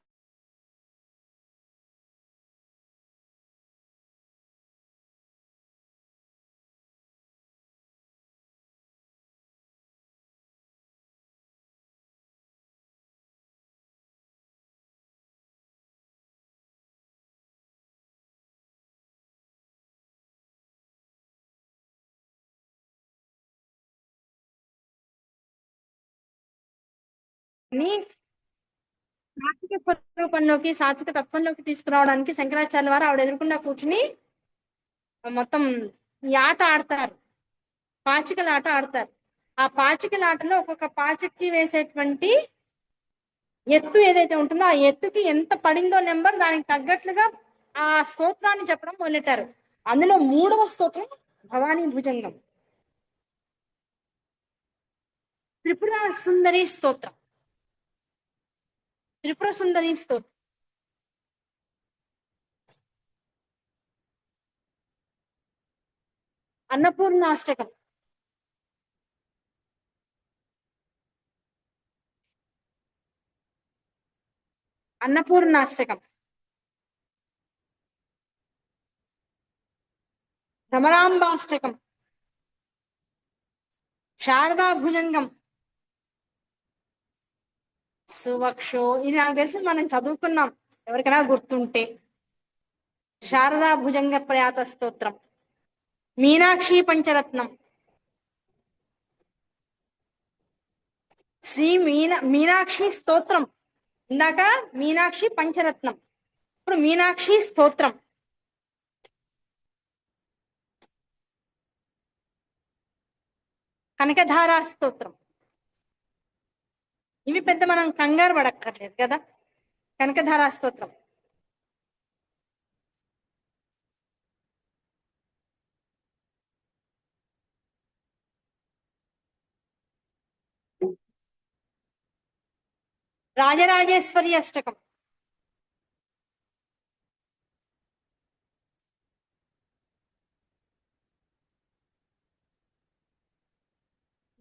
సాత్విక స్వరూపంలోకి సాత్విక తత్వంలోకి తీసుకురావడానికి శంకరాచార్య వారు ఆవిడ ఎదుర్కొన్న కూర్చుని మొత్తం ఈ ఆట ఆడతారు. పాచికల ఆట ఆడతారు. ఆ పాచికల ఆటలో ఒక్కొక్క పాచికి వేసేటువంటి ఎత్తు ఏదైతే ఉంటుందో ఆ ఎత్తుకి ఎంత పడిందో నెంబర్ దానికి తగ్గట్లుగా ఆ స్తోత్రాన్ని చెప్పడం మొదలెట్టారు. అందులో 3వ స్తోత్రం భవానీ భుజంగం. త్రిపుర సుందరి స్తోత్రం. త్రిపుర సుందరి స్తోత్రం. అన్నపూర్ణాష్టకం. అన్నపూర్ణాష్టకం. భ్రమరాంబాష్టకం. శారదా భుజంగం. సువక్షో. ఇది నాకు తెలిసి మనం చదువుకున్నాం, ఎవరికైనా గుర్తుంటే. శారదా భుజంగ ప్రయాత స్తోత్రం. మీనాక్షి పంచరత్నం. మీనాక్షి స్తోత్రం. ఇందాక మీనాక్షి పంచరత్నం, ఇప్పుడు మీనాక్షి స్తోత్రం. కనకధారా స్తోత్రం. ఇవి పెద్ద మనం కంగారు పడక్కర్లేదు కదా. కనకధారా స్తోత్రం. రాజరాజేశ్వరి అష్టకం.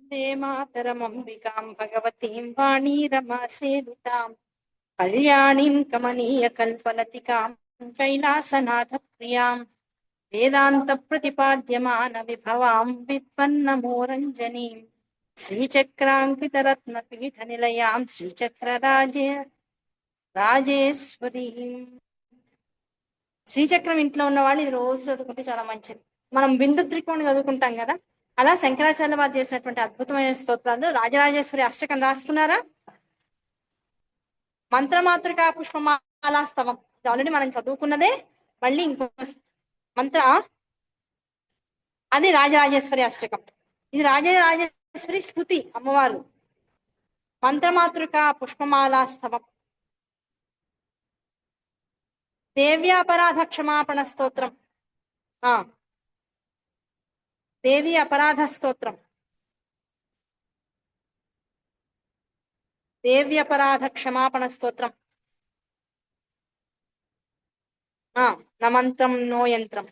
వందే మాతరమంబికాం భగవతీం వాణీరమా సేవితాం కళ్యాణీం కమనీయ కల్పలతికాం కైలాసనాథ ప్రియాం వేదాంత ప్రతిపాద్యమాన విభవాం విద్వన్నమోరంజనీం శ్రీచక్రాంకిత రత్న పీఠ నిలయాం శ్రీచక్ర రాజేశ్వరి. శ్రీచక్రం ఇంట్లో ఉన్న వాళ్ళు ఇది రోజు చదువుకుంటే చాలా మంచిది. మనం బిందు త్రికోణం చదువుకుంటాం కదా, అలా శంకరాచార్య వారు చేసినటువంటి అద్భుతమైన స్తోత్రాలు. రాజరాజేశ్వరి అష్టకం రాసుకున్నారా? మంత్రమాతృకా పుష్పమాలాస్తవం ఆల్రెడీ మనం చదువుకున్నదే. మళ్ళీ ఇంకో మంత్ర అది రాజరాజేశ్వరి అష్టకం. ఇది రాజరాజేశ్వరి స్తుతి అమ్మవారు. మంత్రమాతృక పుష్పమాలా స్తవం. దేవ్యాపరాధ క్షమాపణ స్తోత్రం. ఆ దేవి అపరాధ స్తోత్రం. దేవ్యపరాధ క్షమాపణ స్తోత్రం. న మంత్రం నో యంత్రం.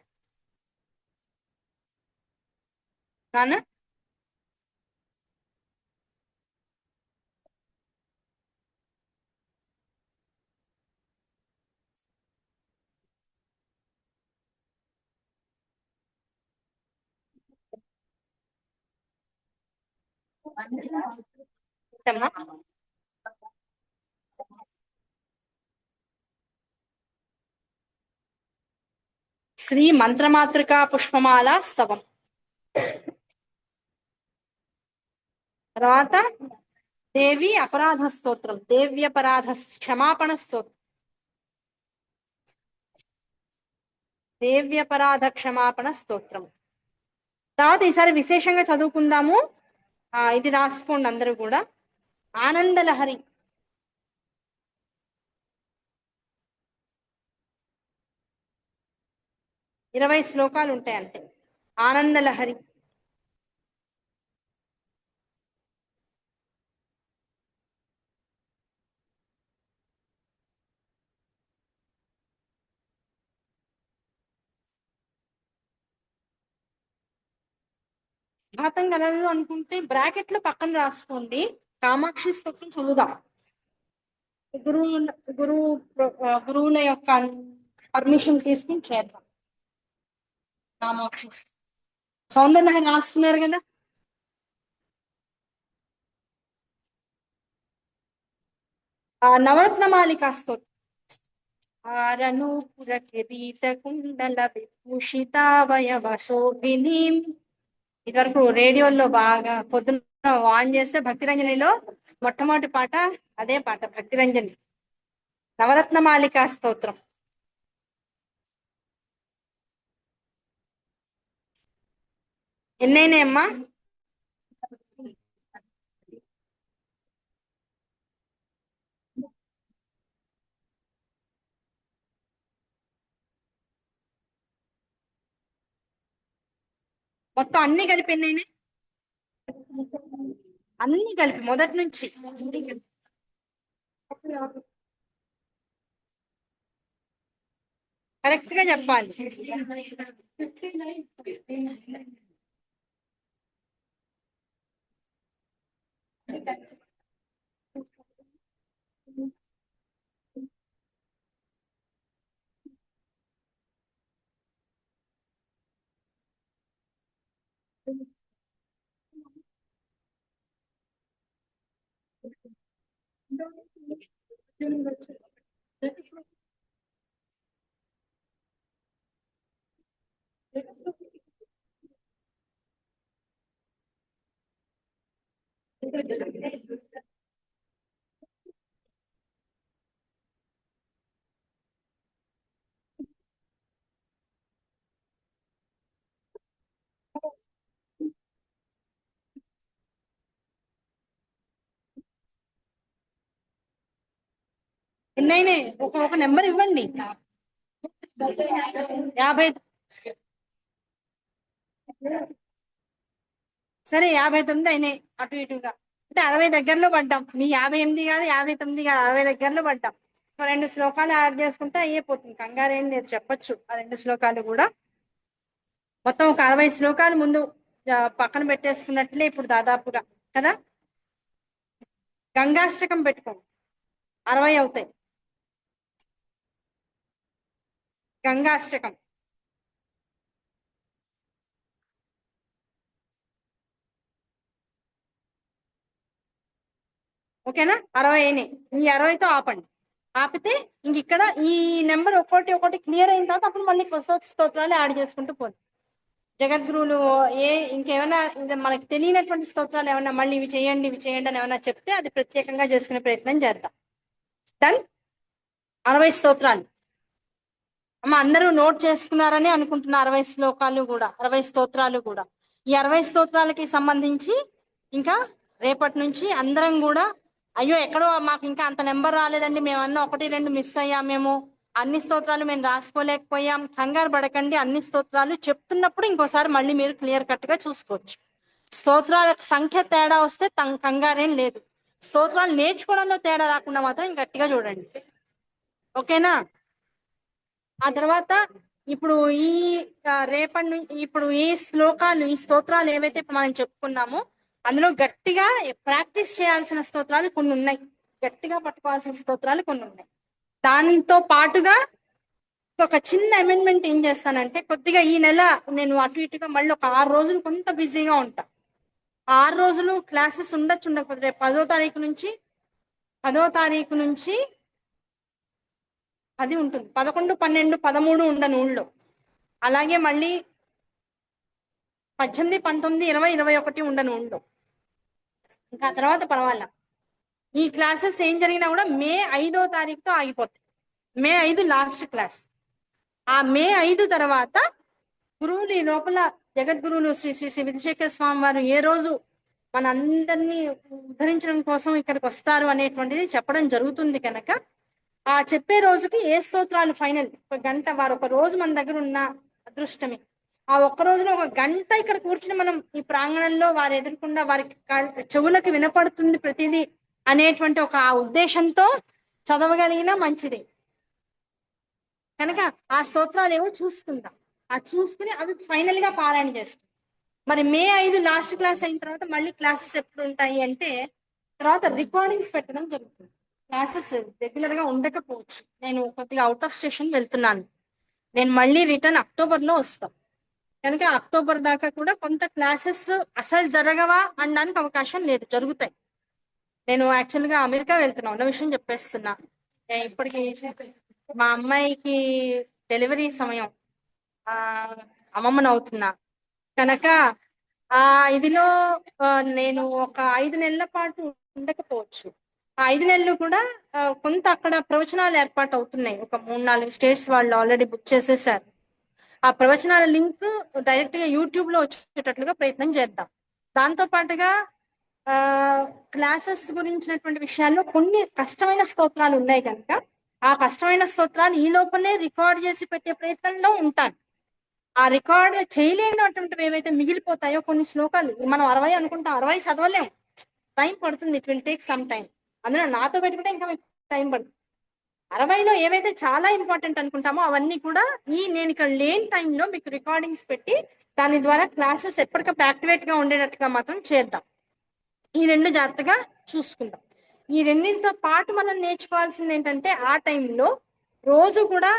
కానా ఇష్టమా? శ్రీ మంత్రమాతృక పుష్పమాల స్తవం. తర్వాత దేవి అపరాధ స్తోత్రం. దేవ్యపరాధ క్షమాపణ స్తోత్రం. దేవ్యపరాధ క్షమాపణ స్తోత్రం. తర్వాత ఈసారి విశేషంగా చదువుకుందాము. ఇది రాసుకోండి అందరూ కూడా. ఆనందలహరి. 20 శ్లోకాలు ఉంటాయి అంతే. ఆనందలహరి. ఘాతం కలదు అనుకుంటే బ్రాకెట్ లో పక్కన రాసుకోండి. కామాక్షి స్తోత్రం చదువుదాం. గురువు గురువు గురువుల యొక్క పర్మిషన్ తీసుకుని చేద్దాం. కామాక్షి సౌందర్య రాసుకున్నారు కదా. నవరత్న మాలికా స్తోత్రం. ఆరనూపుర కిరీట కుండల విభూషితావయవ శోభినీం. ఇదివరకు రేడియోలో బాగా పొద్దున ఆన్ చేస్తే భక్తిరంజనిలో మొట్టమొదటి పాట అదే పాట, భక్తిరంజని నవరత్న మాలికా స్తోత్రం. ఎన్నైనాయమ్మా? మొత్తం అన్ని కలిపి ఎన్నైనాయి? అన్ని కలిపి మొదటి నుంచి కరెక్ట్ గా చెప్పాలి. ఎన్నైనాయి? ఒక నెంబర్ ఇవ్వండి. 50. సరే 59 అయినాయి అటు ఇటుగా. అంటే 60 దగ్గరలో పడ్డాం. మీ 58 కాదు, 59 కాదు, 60 దగ్గరలో పడ్డాం. 2 శ్లోకాలు యాడ్ చేసుకుంటే అయిపోతుంది. కంగారు ఏం లేదు, చెప్పొచ్చు ఆ 2 శ్లోకాలు కూడా. మొత్తం ఒక 60 శ్లోకాలు ముందు పక్కన పెట్టేసుకున్నట్లే ఇప్పుడు దాదాపుగా కదా. గంగాష్టకం పెట్టుకోండి, 60 అవుతాయి. గంగాష్టకం ఓకేనా? 60 అయినాయి. ఈ 60తో ఆపండి. ఆపితే ఇంక ఇక్కడ ఈ నెంబర్ ఒకటి ఒకటి క్లియర్ అయిన తర్వాత అప్పుడు మళ్ళీ కొత్త స్తోత్రాలు యాడ్ చేసుకుంటూ పోదు. జగద్గురువులు ఇంకేమైనా మనకి తెలియనటువంటి స్తోత్రాలు ఏమన్నా మళ్ళీ ఇవి చేయండి ఇవి చేయండి అని ఏమన్నా చెప్తే అది ప్రత్యేకంగా చేసుకునే ప్రయత్నం చేద్దాం. డన్. 60 స్తోత్రాలు. అమ్మ అందరూ నోట్ చేసుకున్నారని అనుకుంటున్నా 60 శ్లోకాలు కూడా 60 స్తోత్రాలు కూడా. ఈ 60 స్తోత్రాలకి సంబంధించి ఇంకా రేపటి నుంచి అందరం కూడా అయ్యో ఎక్కడో మాకు ఇంకా అంత నెంబర్ రాలేదండి, మేము అన్న 1 2 మిస్ అయ్యామేమో, అన్ని స్తోత్రాలు మేము రాసుకోలేకపోయాం, కంగారు పడకండి. అన్ని స్తోత్రాలు చెప్తున్నప్పుడు ఇంకోసారి మళ్ళీ మీరు క్లియర్ కట్ గా చూసుకోవచ్చు. స్తోత్రాల సంఖ్య తేడా వస్తే కంగారేం లేదు. స్తోత్రాలు నేర్చుకోవడంలో తేడా రాకుండా మాత్రం గట్టిగా చూడండి. ఓకేనా? ఆ తర్వాత ఇప్పుడు ఈ రేపటి నుంచి ఇప్పుడు ఈ శ్లోకాలు ఈ స్తోత్రాలు ఏవైతే ఇప్పుడు మనం చెప్పుకున్నామో అందులో గట్టిగా ప్రాక్టీస్ చేయాల్సిన స్తోత్రాలు కొన్ని ఉన్నాయి, గట్టిగా పట్టుకోవాల్సిన స్తోత్రాలు కొన్ని ఉన్నాయి. దానితో పాటుగా ఒక చిన్న అమెండ్మెంట్ ఏం చేస్తానంటే, కొద్దిగా ఈ నెల నేను అటు ఇటుగా మళ్ళీ ఒక 6 రోజులు కొంత బిజీగా ఉంటా. 6 రోజులు క్లాసెస్ ఉండొచ్చు ఉండకపోతే రేపు 10వ తారీఖు నుంచి అది ఉంటుంది. 11, 12, 13 ఉండను ఊళ్ళో. అలాగే మళ్ళీ 18, 19, 20, 21 ఉండను ఊళ్ళో. ఇంకా తర్వాత పర్వాలా. ఈ క్లాసెస్ ఏం జరిగినా కూడా మే 5వ తారీఖుతో ఆగిపోతాయి. మే 5 లాస్ట్ క్లాస్. ఆ మే 5 తర్వాత గురువులు ఈ లోపల జగద్గురువులు శ్రీ శ్రీ శ్రీ విధుశేఖర స్వామి వారు ఏ రోజు మన అందరినీ ఉద్ధరించడం కోసం ఇక్కడికి వస్తారు అనేటువంటిది చెప్పడం జరుగుతుంది కనుక ఆ చెప్పే రోజుకి ఏ స్తోత్రాలు ఫైనల్ ఒక గంట వారు ఒక రోజు మన దగ్గర ఉన్న అదృష్టమే. ఆ ఒక్క రోజులో ఒక గంట ఇక్కడ కూర్చుని మనం ఈ ప్రాంగణంలో వారు ఎదుర్కొండా వారికి చెవులకు వినపడుతుంది ప్రతిదీ అనేటువంటి ఒక ఉద్దేశంతో చదవగలిగినా మంచిది కనుక ఆ స్తోత్రాలు ఏవో చూసుకుందాం. ఆ చూసుకుని అవి ఫైనల్ గా పారాయణ చేస్తాం. మరి మే 5 లాస్ట్ క్లాస్ అయిన తర్వాత మళ్ళీ క్లాసెస్ ఎప్పుడు ఉంటాయి అంటే తర్వాత రికార్డింగ్స్ పెట్టడం జరుగుతుంది. క్లాసెస్ రెగ్యులర్ గా ఉండకపోవచ్చు. నేను కొద్దిగా అవుట్ ఆఫ్ స్టేషన్ వెళ్తున్నాను. నేను మళ్ళీ రిటర్న్ అక్టోబర్ లో వస్తాం కనుక అక్టోబర్ దాకా కూడా కొంత క్లాసెస్ అసలు జరగవా అనడానికి అవకాశం లేదు, జరుగుతాయి. నేను యాక్చువల్ గా అమెరికా వెళ్తున్నా, ఉన్న విషయం చెప్పేస్తున్నా. ఇప్పటికి మా అమ్మాయికి డెలివరీ సమయం, ఆ అమ్మమ్మను అవుతున్నా కనుక ఆ ఇదిలో నేను ఒక 5 నెలల పాటు ఉండకపోవచ్చు. ఆ 5 నెలలు కూడా కొంత అక్కడ ప్రవచనాలు ఏర్పాటు అవుతున్నాయి. ఒక 3, 4 స్టేట్స్ వాళ్ళు ఆల్రెడీ బుక్ చేసేసారు. ఆ ప్రవచనాల లింక్ డైరెక్ట్ గా యూట్యూబ్ లో వచ్చేటట్లుగా ప్రయత్నం చేద్దాం. దాంతో పాటుగా ఆ క్లాసెస్ గురించినటువంటి విషయాల్లో కొన్ని కష్టమైన స్తోత్రాలు ఉన్నాయి కనుక ఆ కష్టమైన స్తోత్రాలు ఈ లోపలే రికార్డ్ చేసి పెట్టే ప్రయత్నంలో ఉంటాను. ఆ రికార్డ్ చేయలేనటువంటివి ఏవైతే మిగిలిపోతాయో కొన్ని శ్లోకాలు మనం 60 అనుకుంటాం, 60 చదవలేం, టైం పడుతుంది. It will take some time. అందులో నాతో పెట్టుకుంటే ఇంకా టైం పడుతుంది. 60లో ఏవైతే చాలా ఇంపార్టెంట్ అనుకుంటామో అవన్నీ కూడా నేను ఇక్కడ లేని టైంలో మీకు రికార్డింగ్స్ పెట్టి దాని ద్వారా క్లాసెస్ ఎప్పటికప్పుడు యాక్టివేట్ గా ఉండేటట్టుగా మాత్రం చేద్దాం. ఈ 2 జాగ్రత్తగా చూసుకుందాం. ఈ రెండింటితో పాటు మనం నేర్చుకోవాల్సింది ఏంటంటే ఆ టైంలో రోజు కూడా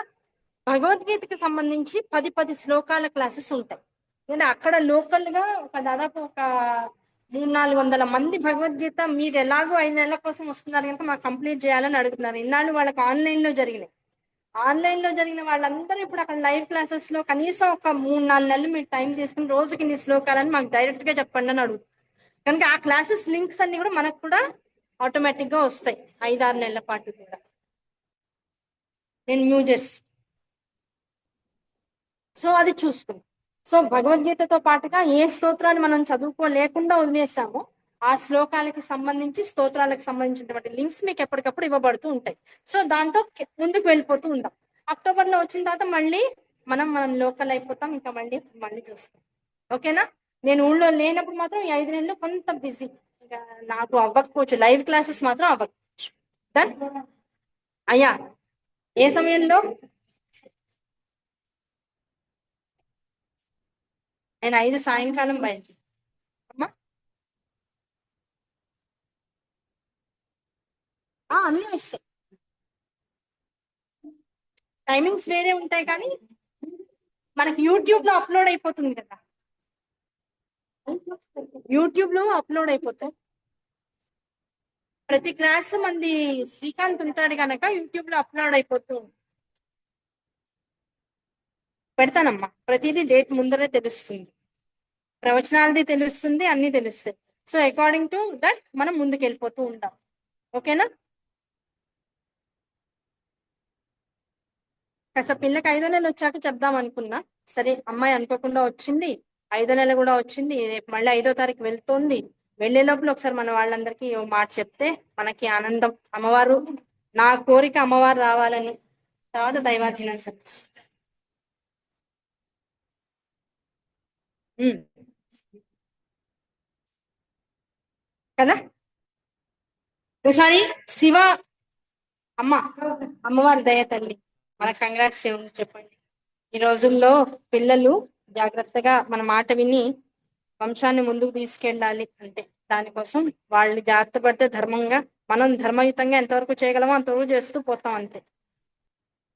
భగవద్గీతకి సంబంధించి 10 శ్లోకాల క్లాసెస్ ఉంటాయి. అంటే అక్కడ లోకల్ గా దాదాపు ఒక 300-400 మంది భగవద్గీత మీరు ఎలాగో 5 నెలల కోసం వస్తున్నారు కనుక మాకు కంప్లీట్ చేయాలని అడుగుతున్నారు. ఇన్నాళ్ళు వాళ్ళకి ఆన్లైన్ లో జరిగినాయి. ఆన్లైన్ లో జరిగిన వాళ్ళందరూ ఇప్పుడు అక్కడ లైవ్ క్లాసెస్ లో కనీసం ఒక 3-4 నెలలు మీరు టైం తీసుకుని రోజుకి ఇన్ని శ్లోకాలని మాకు డైరెక్ట్ గా చెప్పండి అని అడుగు కనుక ఆ క్లాసెస్ లింక్స్ అన్ని కూడా మనకు కూడా ఆటోమేటిక్ గా వస్తాయి 5-6 నెలల పాటు కూడా. నేను న్యూజెర్సీ. సో అది చూసుకుందాం. సో భగవద్గీతతో పాటుగా ఏ స్తోత్రాలు మనం చదువుకోలేకుండా వదిలేసామో ఆ శ్లోకాలకి సంబంధించి స్తోత్రాలకు సంబంధించినటువంటి లింక్స్ మీకు ఎప్పటికప్పుడు ఇవ్వబడుతూ ఉంటాయి. సో దాంతో ముందుకు వెళ్ళిపోతూ ఉంటాం. అక్టోబర్ లో వచ్చిన తర్వాత మళ్ళీ మనం లోకల్ అయిపోతాం. ఇంకా మళ్ళీ చూస్తాం. ఓకేనా? నేను ఊళ్ళో లేనప్పుడు మాత్రం ఈ 5 నెలలు కొంత బిజీ, ఇంకా నాకు అవ్వకపోవచ్చు, లైవ్ క్లాసెస్ మాత్రం అవ్వకపోవచ్చు. డన్ అయ్యా? ఏ సమయంలో? నేను 5 సాయంకాలం బయట అమ్మా. అన్నీ వస్తాయి. టైమింగ్స్ వేరే ఉంటాయి కానీ మనకి యూట్యూబ్ లో అప్లోడ్ అయిపోతుంది కదా. యూట్యూబ్ లో అప్లోడ్ అయిపోతాయి. ప్రతి క్లాస్ మంది శ్రీకాంత్ ఉంటాడు కనుక యూట్యూబ్ లో అప్లోడ్ అయిపోతూ పెడతానమ్మా. ప్రతిదీ డేట్ ముందరే తెలుస్తుంది, ప్రవచనాలది తెలుస్తుంది, అన్ని తెలుస్తాయి. సో అకార్డింగ్ టు దట్ మనం ముందుకు వెళ్ళిపోతూ ఉంటాం. ఓకేనా? కాస్త పిల్లకి 5వ నెల వచ్చాక చెప్దాం అనుకున్నా. సరే అమ్మాయి అనుకోకుండా వచ్చింది, 5వ నెల కూడా వచ్చింది, రేపు మళ్ళీ 5వ తారీఖు వెళ్తోంది. వెళ్లే లోపల ఒకసారి మన వాళ్ళందరికీ ఓ మాట చెప్తే మనకి ఆనందం. అమ్మవారు, నా కోరిక అమ్మవారు రావాలని. తర్వాత దైవాధీనం సక్సెస్. కదా. ఒకసారి శివ అమ్మ, అమ్మవారి దయ తల్లి మన కంగ్రాట్స్ చెప్పండి. ఈ రోజుల్లో పిల్లలు జాగ్రత్తగా మన మాట విని వంశాన్ని ముందుకు తీసుకెళ్ళాలి అంటే దానికోసం వాళ్ళు జాగ్రత్త పడితే ధర్మంగా, మనం ధర్మయుతంగా ఎంతవరకు చేయగలమో అంతవరకు చేస్తూ పోతాం అంతే.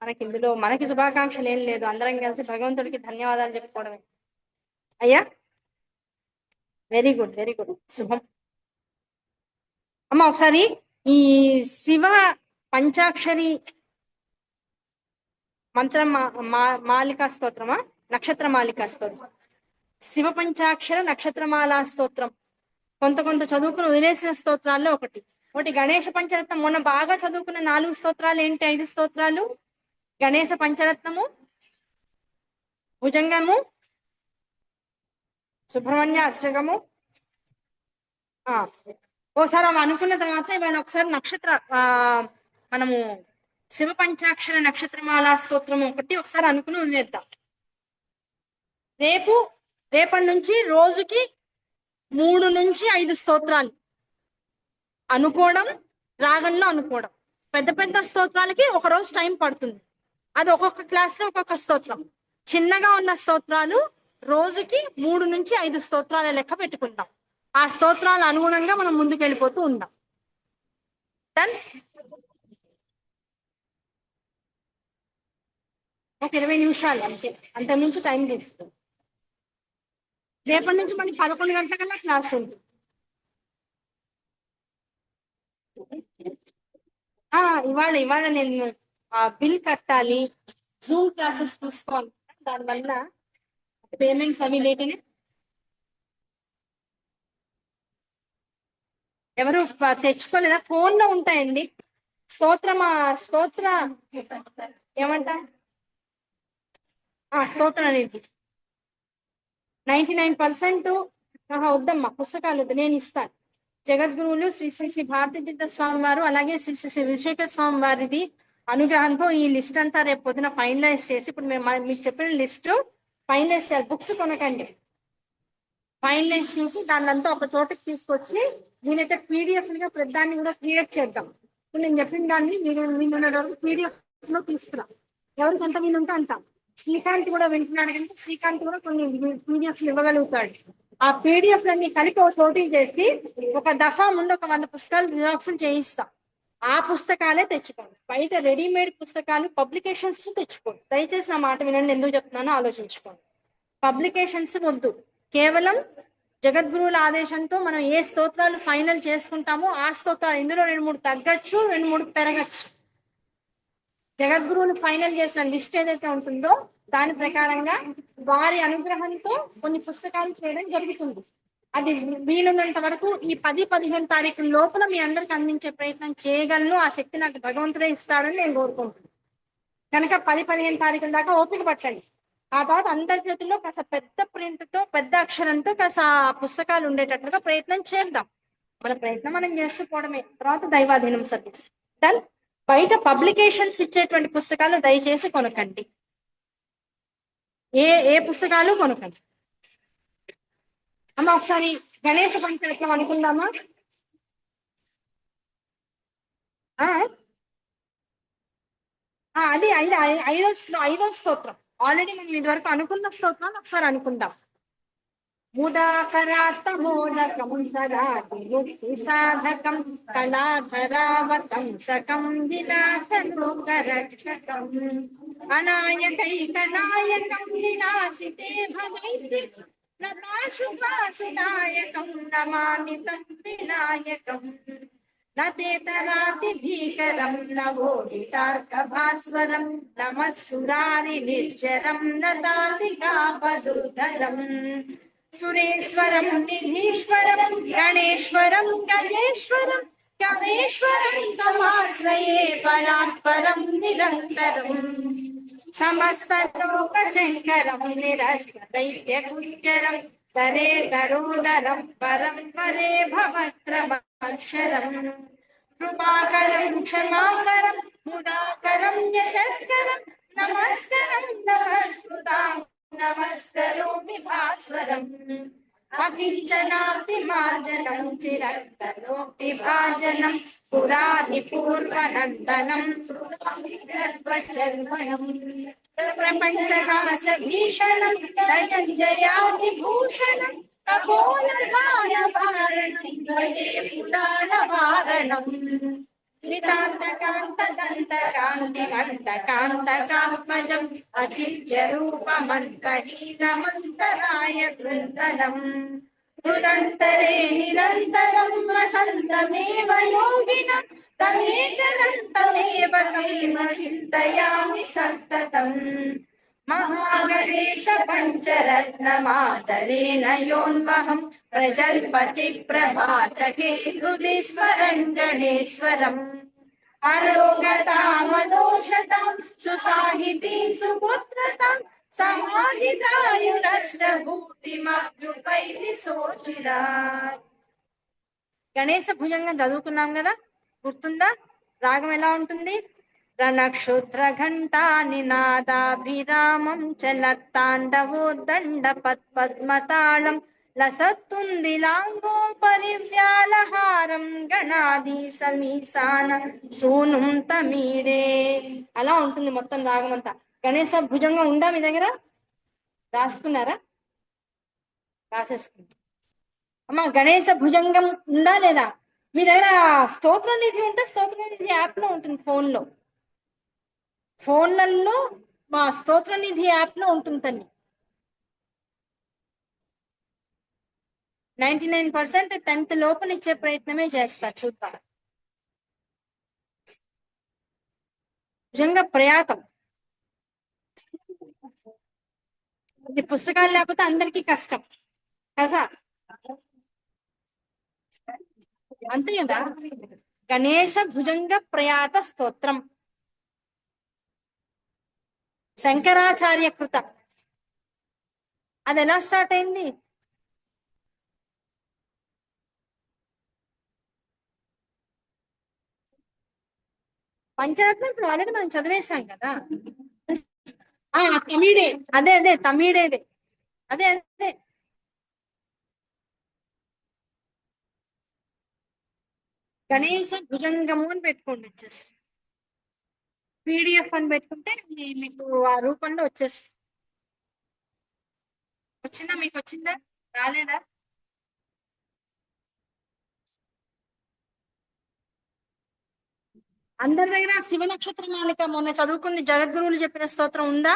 మనకి ఇందులో మనకి శుభాకాంక్షలు ఏం లేదు, అందరం కలిసి భగవంతుడికి ధన్యవాదాలు చెప్పుకోవడమే. అయ్యా, వెరీ గుడ్, వెరీ గుడ్, శుభం. అమ్మ ఒకసారి ఈ శివ పంచాక్షరి మంత్రం మాలికా స్తోత్రమా, నక్షత్ర మాలికా స్తోత్రం, శివ పంచాక్షర నక్షత్రమాలా స్తోత్రం కొంత కొంత చదువుకుని వదిలేసిన స్తోత్రాల్లో ఒకటి. ఒకటి గణేష పంచరత్నం. మొన్న బాగా చదువుకున్న 4 స్తోత్రాలు ఏంటి? 5 స్తోత్రాలు: గణేశ పంచరత్నము, భుజంగము, సుబ్రహ్మణ్య అష్టకము. ఓసారి అవి అనుకున్న తర్వాత ఇవాళ ఒకసారి నక్షత్ర మనము శివ పంచాక్షర నక్షత్రమాలా స్తోత్రం ఒకటి ఒకసారి అనుకుని వదిలేద్దాం. రేపటి నుంచి రోజుకి 3 నుంచి 5 స్తోత్రాలు అనుకోవడం, రాగంలో అనుకోవడం. పెద్ద పెద్ద స్తోత్రాలకి ఒక రోజు టైం పడుతుంది, అది ఒక్కొక్క క్లాస్ లో ఒక్కొక్క స్తోత్రం. చిన్నగా ఉన్న స్తోత్రాలు రోజుకి 3 నుంచి 5 స్తోత్రాల లెక్క పెట్టుకుంటాం. ఆ స్తోత్రాల అనుగుణంగా మనం ముందుకు వెళ్ళిపోతూ ఉందాం. డన్. ఒక 20 నిమిషాలు అంతే, అంతకుమించి టైం తీస్తుంది. రేపటి నుంచి మనకి 11 గంటలకల్లా క్లాస్ ఉంటుంది. ఇవాళ నేను బిల్ కట్టాలి, జూమ్ క్లాసెస్ తీసుకోవాలి, దానివల్ల పేమెంట్స్ అవి లేటనే. ఎవరు తెచ్చుకోలేదా? ఫోన్ లో ఉంటాయండి. స్తోత్ర ఏమంట స్తోత్రం అనేది 99%. వద్దమ్మా, పుస్తకాలు వద్దు, నేను ఇస్తాను. జగద్గురువులు శ్రీ శ్రీ శ్రీ భారతీ తీర్థ స్వామి వారు, అలాగే శ్రీ శ్రీ శ్రీ విశ్వేశ్వర స్వామి వారిది అనుగ్రహంతో ఈ లిస్ట్ అంతా రేపు పొద్దున ఫైనలైజ్ చేసి, ఇప్పుడు మేము మీకు చెప్పిన లిస్ట్ ఫైనలైజ్ చేయాలి. బుక్స్ కొనకండి, ఫైనలైజ్ చేసి దాన్నంతా ఒక చోటకి తీసుకొచ్చి నేనైతే పీడిఎఫ్ గా దాన్ని కూడా క్రియేట్ చేద్దాం. ఇప్పుడు నేను చెప్పిన దాన్ని మీరు వీలున్న వరకు పీడిఎఫ్ లో తీసుకురా, ఎవరికి ఎంత వీలుంటే అంత. శ్రీకాంత్ కూడా వింటున్నాడు కనుక శ్రీకాంత్ కూడా కొన్ని పీడిఎఫ్ ఇవ్వగలుగుతాడు. ఆ పీడిఎఫ్ లన్నీ కలిపి ఒక చోటీ చేసి ఒక దఫా ముందు ఒక 100 పుస్తకాలు జిరాక్స్ చేయిస్తాం. ఆ పుస్తకాలే తెచ్చుకోండి. బయట రెడీమేడ్ పుస్తకాలు పబ్లికేషన్స్ తెచ్చుకోండి. దయచేసి నా మాట వినండి, ఎందుకు చెప్తున్నానో ఆలోచించుకోండి. పబ్లికేషన్స్ వద్దు, కేవలం జగద్గురువుల ఆదేశంతో మనం ఏ స్తోత్రాలు ఫైనల్ చేసుకుంటామో ఆ స్తోత్రాలు. ఇందులో 2-3 తగ్గచ్చు, 2-3 పెరగచ్చు. జగద్గురువులు ఫైనల్ చేసిన లిస్ట్ ఏదైతే ఉంటుందో దాని ప్రకారంగా వారి అనుగ్రహంతో కొన్ని పుస్తకాలు చేయడం జరుగుతుంది. అది వీలున్నంత వరకు ఈ 10-15 తారీఖుల లోపల మీ అందరికి అందించే ప్రయత్నం చేయగలను. ఆ శక్తి నాకు భగవంతుడే ఇస్తాడని నేను కోరుకుంటున్నాను. కనుక 10-15 తారీఖుల దాకా ఓపిక పట్టండి. ఆ తర్వాత అందరి చేతుల్లో కాస్త పెద్ద ప్రింట్ తో, పెద్ద అక్షరంతో కాస్త పుస్తకాలు ఉండేటట్లుగా ప్రయత్నం చేద్దాం. మన ప్రయత్నం మనం చేస్తూ పోవడమే. తర్వాత దైవాధీనం సర్వీస్ డన్. బయట పబ్లికేషన్స్ ఇచ్చేటువంటి పుస్తకాలు దయచేసి కొనకండి, ఏ ఏ పుస్తకాలు కొనకండి. అమ్మ ఒకసారి గణేశ పంచరత్నం అనుకుందామా? అది ఐదో స్తోత్రం. ఆల్రెడీ మనం ఇదివరకు అనుకున్న స్తోత్రాన్ని ఒకసారి అనుకుందాం. ముదాకరాత్తమోదకం సదాతి సాధకం కళాధరావతం సకం విలాసలోకరక్షకం అనాయకైకనాయకం వినాశితే భగైతే ప్రతాశుభాసునాయకం నమామి తం వినాయకం. నతేతరాతి భీకరం నవోదితార్కభాస్వరం నమః సురారి నిర్జరం నతాతికాపదుర్ధరం సురేశ్వరం నిధీశ్వరం గణేశ్వరం గజేశ్వరం కమేశ్వరం తమాశ్రయే పరాత్పరం నిరంతరం. సమస్త లోక శంకరం నిరస్త దైత్య కుయ్యరం ధరే ధరోదరం పరం పరే భవత్రమక్షరం కృపాకరం క్షమాకరం ముదాకరం యశస్కరం నమస్కరం నమస్కృతాం నమస్కరోమి భాస్వరం అకించనాపి మార్జనం చిరంతనోపి భాజనం పురాది పూర్వనందనం గర్భచర్మణం ప్రపంచనాశ భీషణం ధనంజయాది భూషణం కపోలధారవారణం భజే పురాణవారణం నితాంతకాంతదంతకాంతిమంతకాంతకాత్మజం అచిత్య రూపమంతహీనమంతరాయ కృందనం హృదంతరే నిరంతరం వసంతమేవ యోగినం తమేకదంతమేవ తమేవ చింతయామి సంతతం మహాగణేశ పంచరత్నమాతరేణ యోన్వహం ప్రజల్పతి ప్రభాతకే హృది స్మరన్ గణేశ్వరం అరోగతామదోషతాం సుసాహితీం సుపుత్రతాం సమాహితాయురష్టభూతిమభ్యుపైతి సోచిరాత్. గణేశ భుజంగం చదువుకున్నాం కదా, గుర్తుందా? రాగం ఎలా ఉంటుంది? రణక్షుద్ర ఘంటా నినాదాభిరామం చలత్తాండవోద్దండ పద్మతాళం లసత్తుందిలాంగో పరివ్యాలహారం గణాది సమీసాన సూనుం తమీడే. అలా ఉంటుంది మొత్తం రాగం అంతా. గణేశ భుజంగం ఉందా మీ దగ్గర? రాసుకున్నారా? రాసేస్తుంది అమ్మా. గణేశ భుజంగం ఉందా లేదా మీ దగ్గర? స్తోత్ర నిధి ఉంటే స్తోత్ర నిధి యాప్ లో ఉంటుంది. ఫోన్లలో మా స్తోత్ర నిధి యాప్ లో ఉంటుంది తల్లి. 99% 10th లోపల ఇచ్చే ప్రయత్నమే చేస్తా, చూద్దాం. భుజంగ ప్రయాతం ఇది పుస్తకాలు లేకపోతే అందరికీ కష్టం కదా, అంతే కదా. గణేశ భుజంగ ప్రయాత స్తోత్రం శంకరాచార్య కృత. అది ఎలా స్టార్ట్ అయింది? పంచరత్నం ఇప్పుడు ఆల్రెడీ మనం చదివేశాం కదా. తమిడే, అదే తమిడేదే, అదే గణేశ భుజంగము అని పెట్టుకోండి, వచ్చేసి PDF అని పెట్టుకుంటే మీకు ఆ రూపంలో వచ్చేస్తుంది. వచ్చిందా? మీకు వచ్చిందా? రాలేదా? అందరి దగ్గర శివ నక్షత్ర మాలిక మొన్న చదువుకుని జగద్గురువులు చెప్పిన స్తోత్రం ఉందా?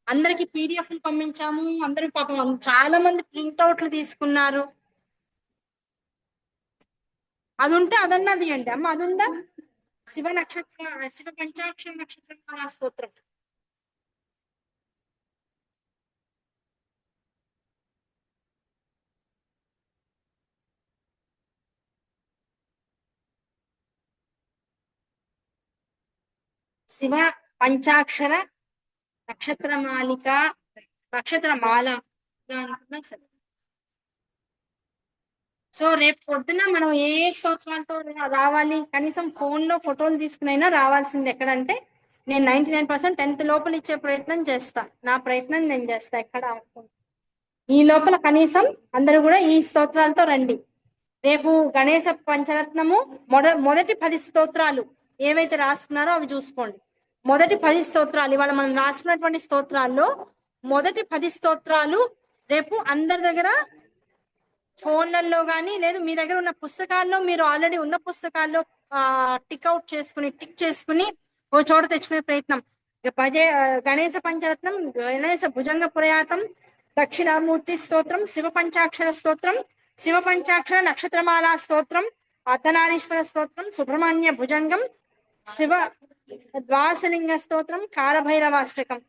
అందరికి PDF పంపించాము. అందరూ పాపం చాలా మంది ప్రింట్అవుట్లు తీసుకున్నారు. అది ఉంటే అదన్నా తీయండి అమ్మ. అది ఉందా? శివ పంచాక్షర నక్షత్ర స్తోత్రం. శివ పంచాక్షర నక్షత్రమాలిక నక్షత్రమాల. సో రేపు పొద్దున మనం ఏ స్తోత్రాలతో రావాలి? కనీసం ఫోన్లో ఫోటోలు తీసుకునైనా రావాల్సింది. ఎక్కడంటే నేను 99% 10th లోపల ఇచ్చే ప్రయత్నం చేస్తా. నా ప్రయత్నం నేను చేస్తా. ఎక్కడ ఈ లోపల కనీసం అందరూ కూడా ఈ స్తోత్రాలతో రండి. రేపు గణేశ పంచరత్నము మొదటి 10 స్తోత్రాలు ఏవైతే రాసుకున్నారో అవి చూసుకోండి. మొదటి 10 స్తోత్రాలు ఇవాళ మనం రాసుకున్నటువంటి స్తోత్రాల్లో మొదటి 10 స్తోత్రాలు రేపు అందరి దగ్గర ఫోన్లలో కానీ లేదు మీ దగ్గర ఉన్న పుస్తకాల్లో, మీరు ఆల్రెడీ ఉన్న పుస్తకాల్లో టిక్ చేసుకుని ఓ చోట తెచ్చుకునే ప్రయత్నం. గణేశ పంచరత్నం, గణేశ భుజంగ ప్రయాతం, దక్షిణామూర్తి స్తోత్రం, శివ పంచాక్షర స్తోత్రం, శివ పంచాక్షర నక్షత్రమాల స్తోత్రం, అర్ధనారీశ్వర స్తోత్రం, సుబ్రహ్మణ్య భుజంగం, శివ ద్వాసలింగ స్తోత్రం, కాలభైరవాష్టకం.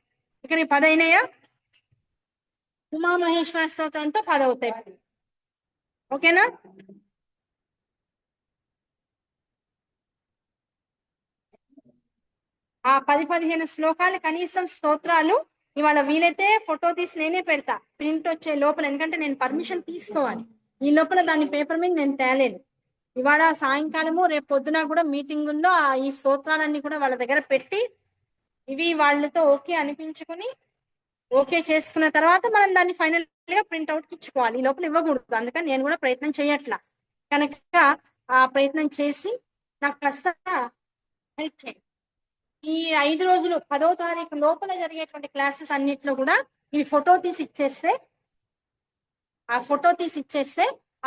ఇక్కడ 10 అయినాయా? ఉమామహేశ్వర స్తోత్రంతో 10 అవుతాయి. ఓకేనా? ఆ 10-15 శ్లోకాలు కనీసం స్తోత్రాలు ఇవాళ వీలైతే ఫోటో తీసి నేనే పెడతా ప్రింట్ వచ్చే లోపల, ఎందుకంటే నేను పర్మిషన్ తీసుకోవాలి. ఈ లోపల దాని పేపర్ మీద నేను తేలేను. ఇవాళ సాయంకాలము రేపు పొద్దున కూడా మీటింగుల్లో ఈ స్తోత్రాలన్నీ కూడా వాళ్ళ దగ్గర పెట్టి ఇవి వాళ్ళతో ఓకే అనిపించుకుని ఓకే చేసుకున్న తర్వాత మనం దాన్ని ఫైనల్ గా ప్రింట్ అవుట్ ఇచ్చుకోవాలి. ఈ లోపల ఇవ్వకూడదు. అందుకని నేను కూడా ప్రయత్నం చేయట్లా. కనుక ఆ ప్రయత్నం చేసి నాకు కాస్త హెల్ప్ చేయండి. ఈ 5 రోజులు 10వ తారీఖు లోపల జరిగేటువంటి క్లాసెస్ అన్నిట్లో కూడా ఈ ఫోటో తీసి ఇచ్చేస్తే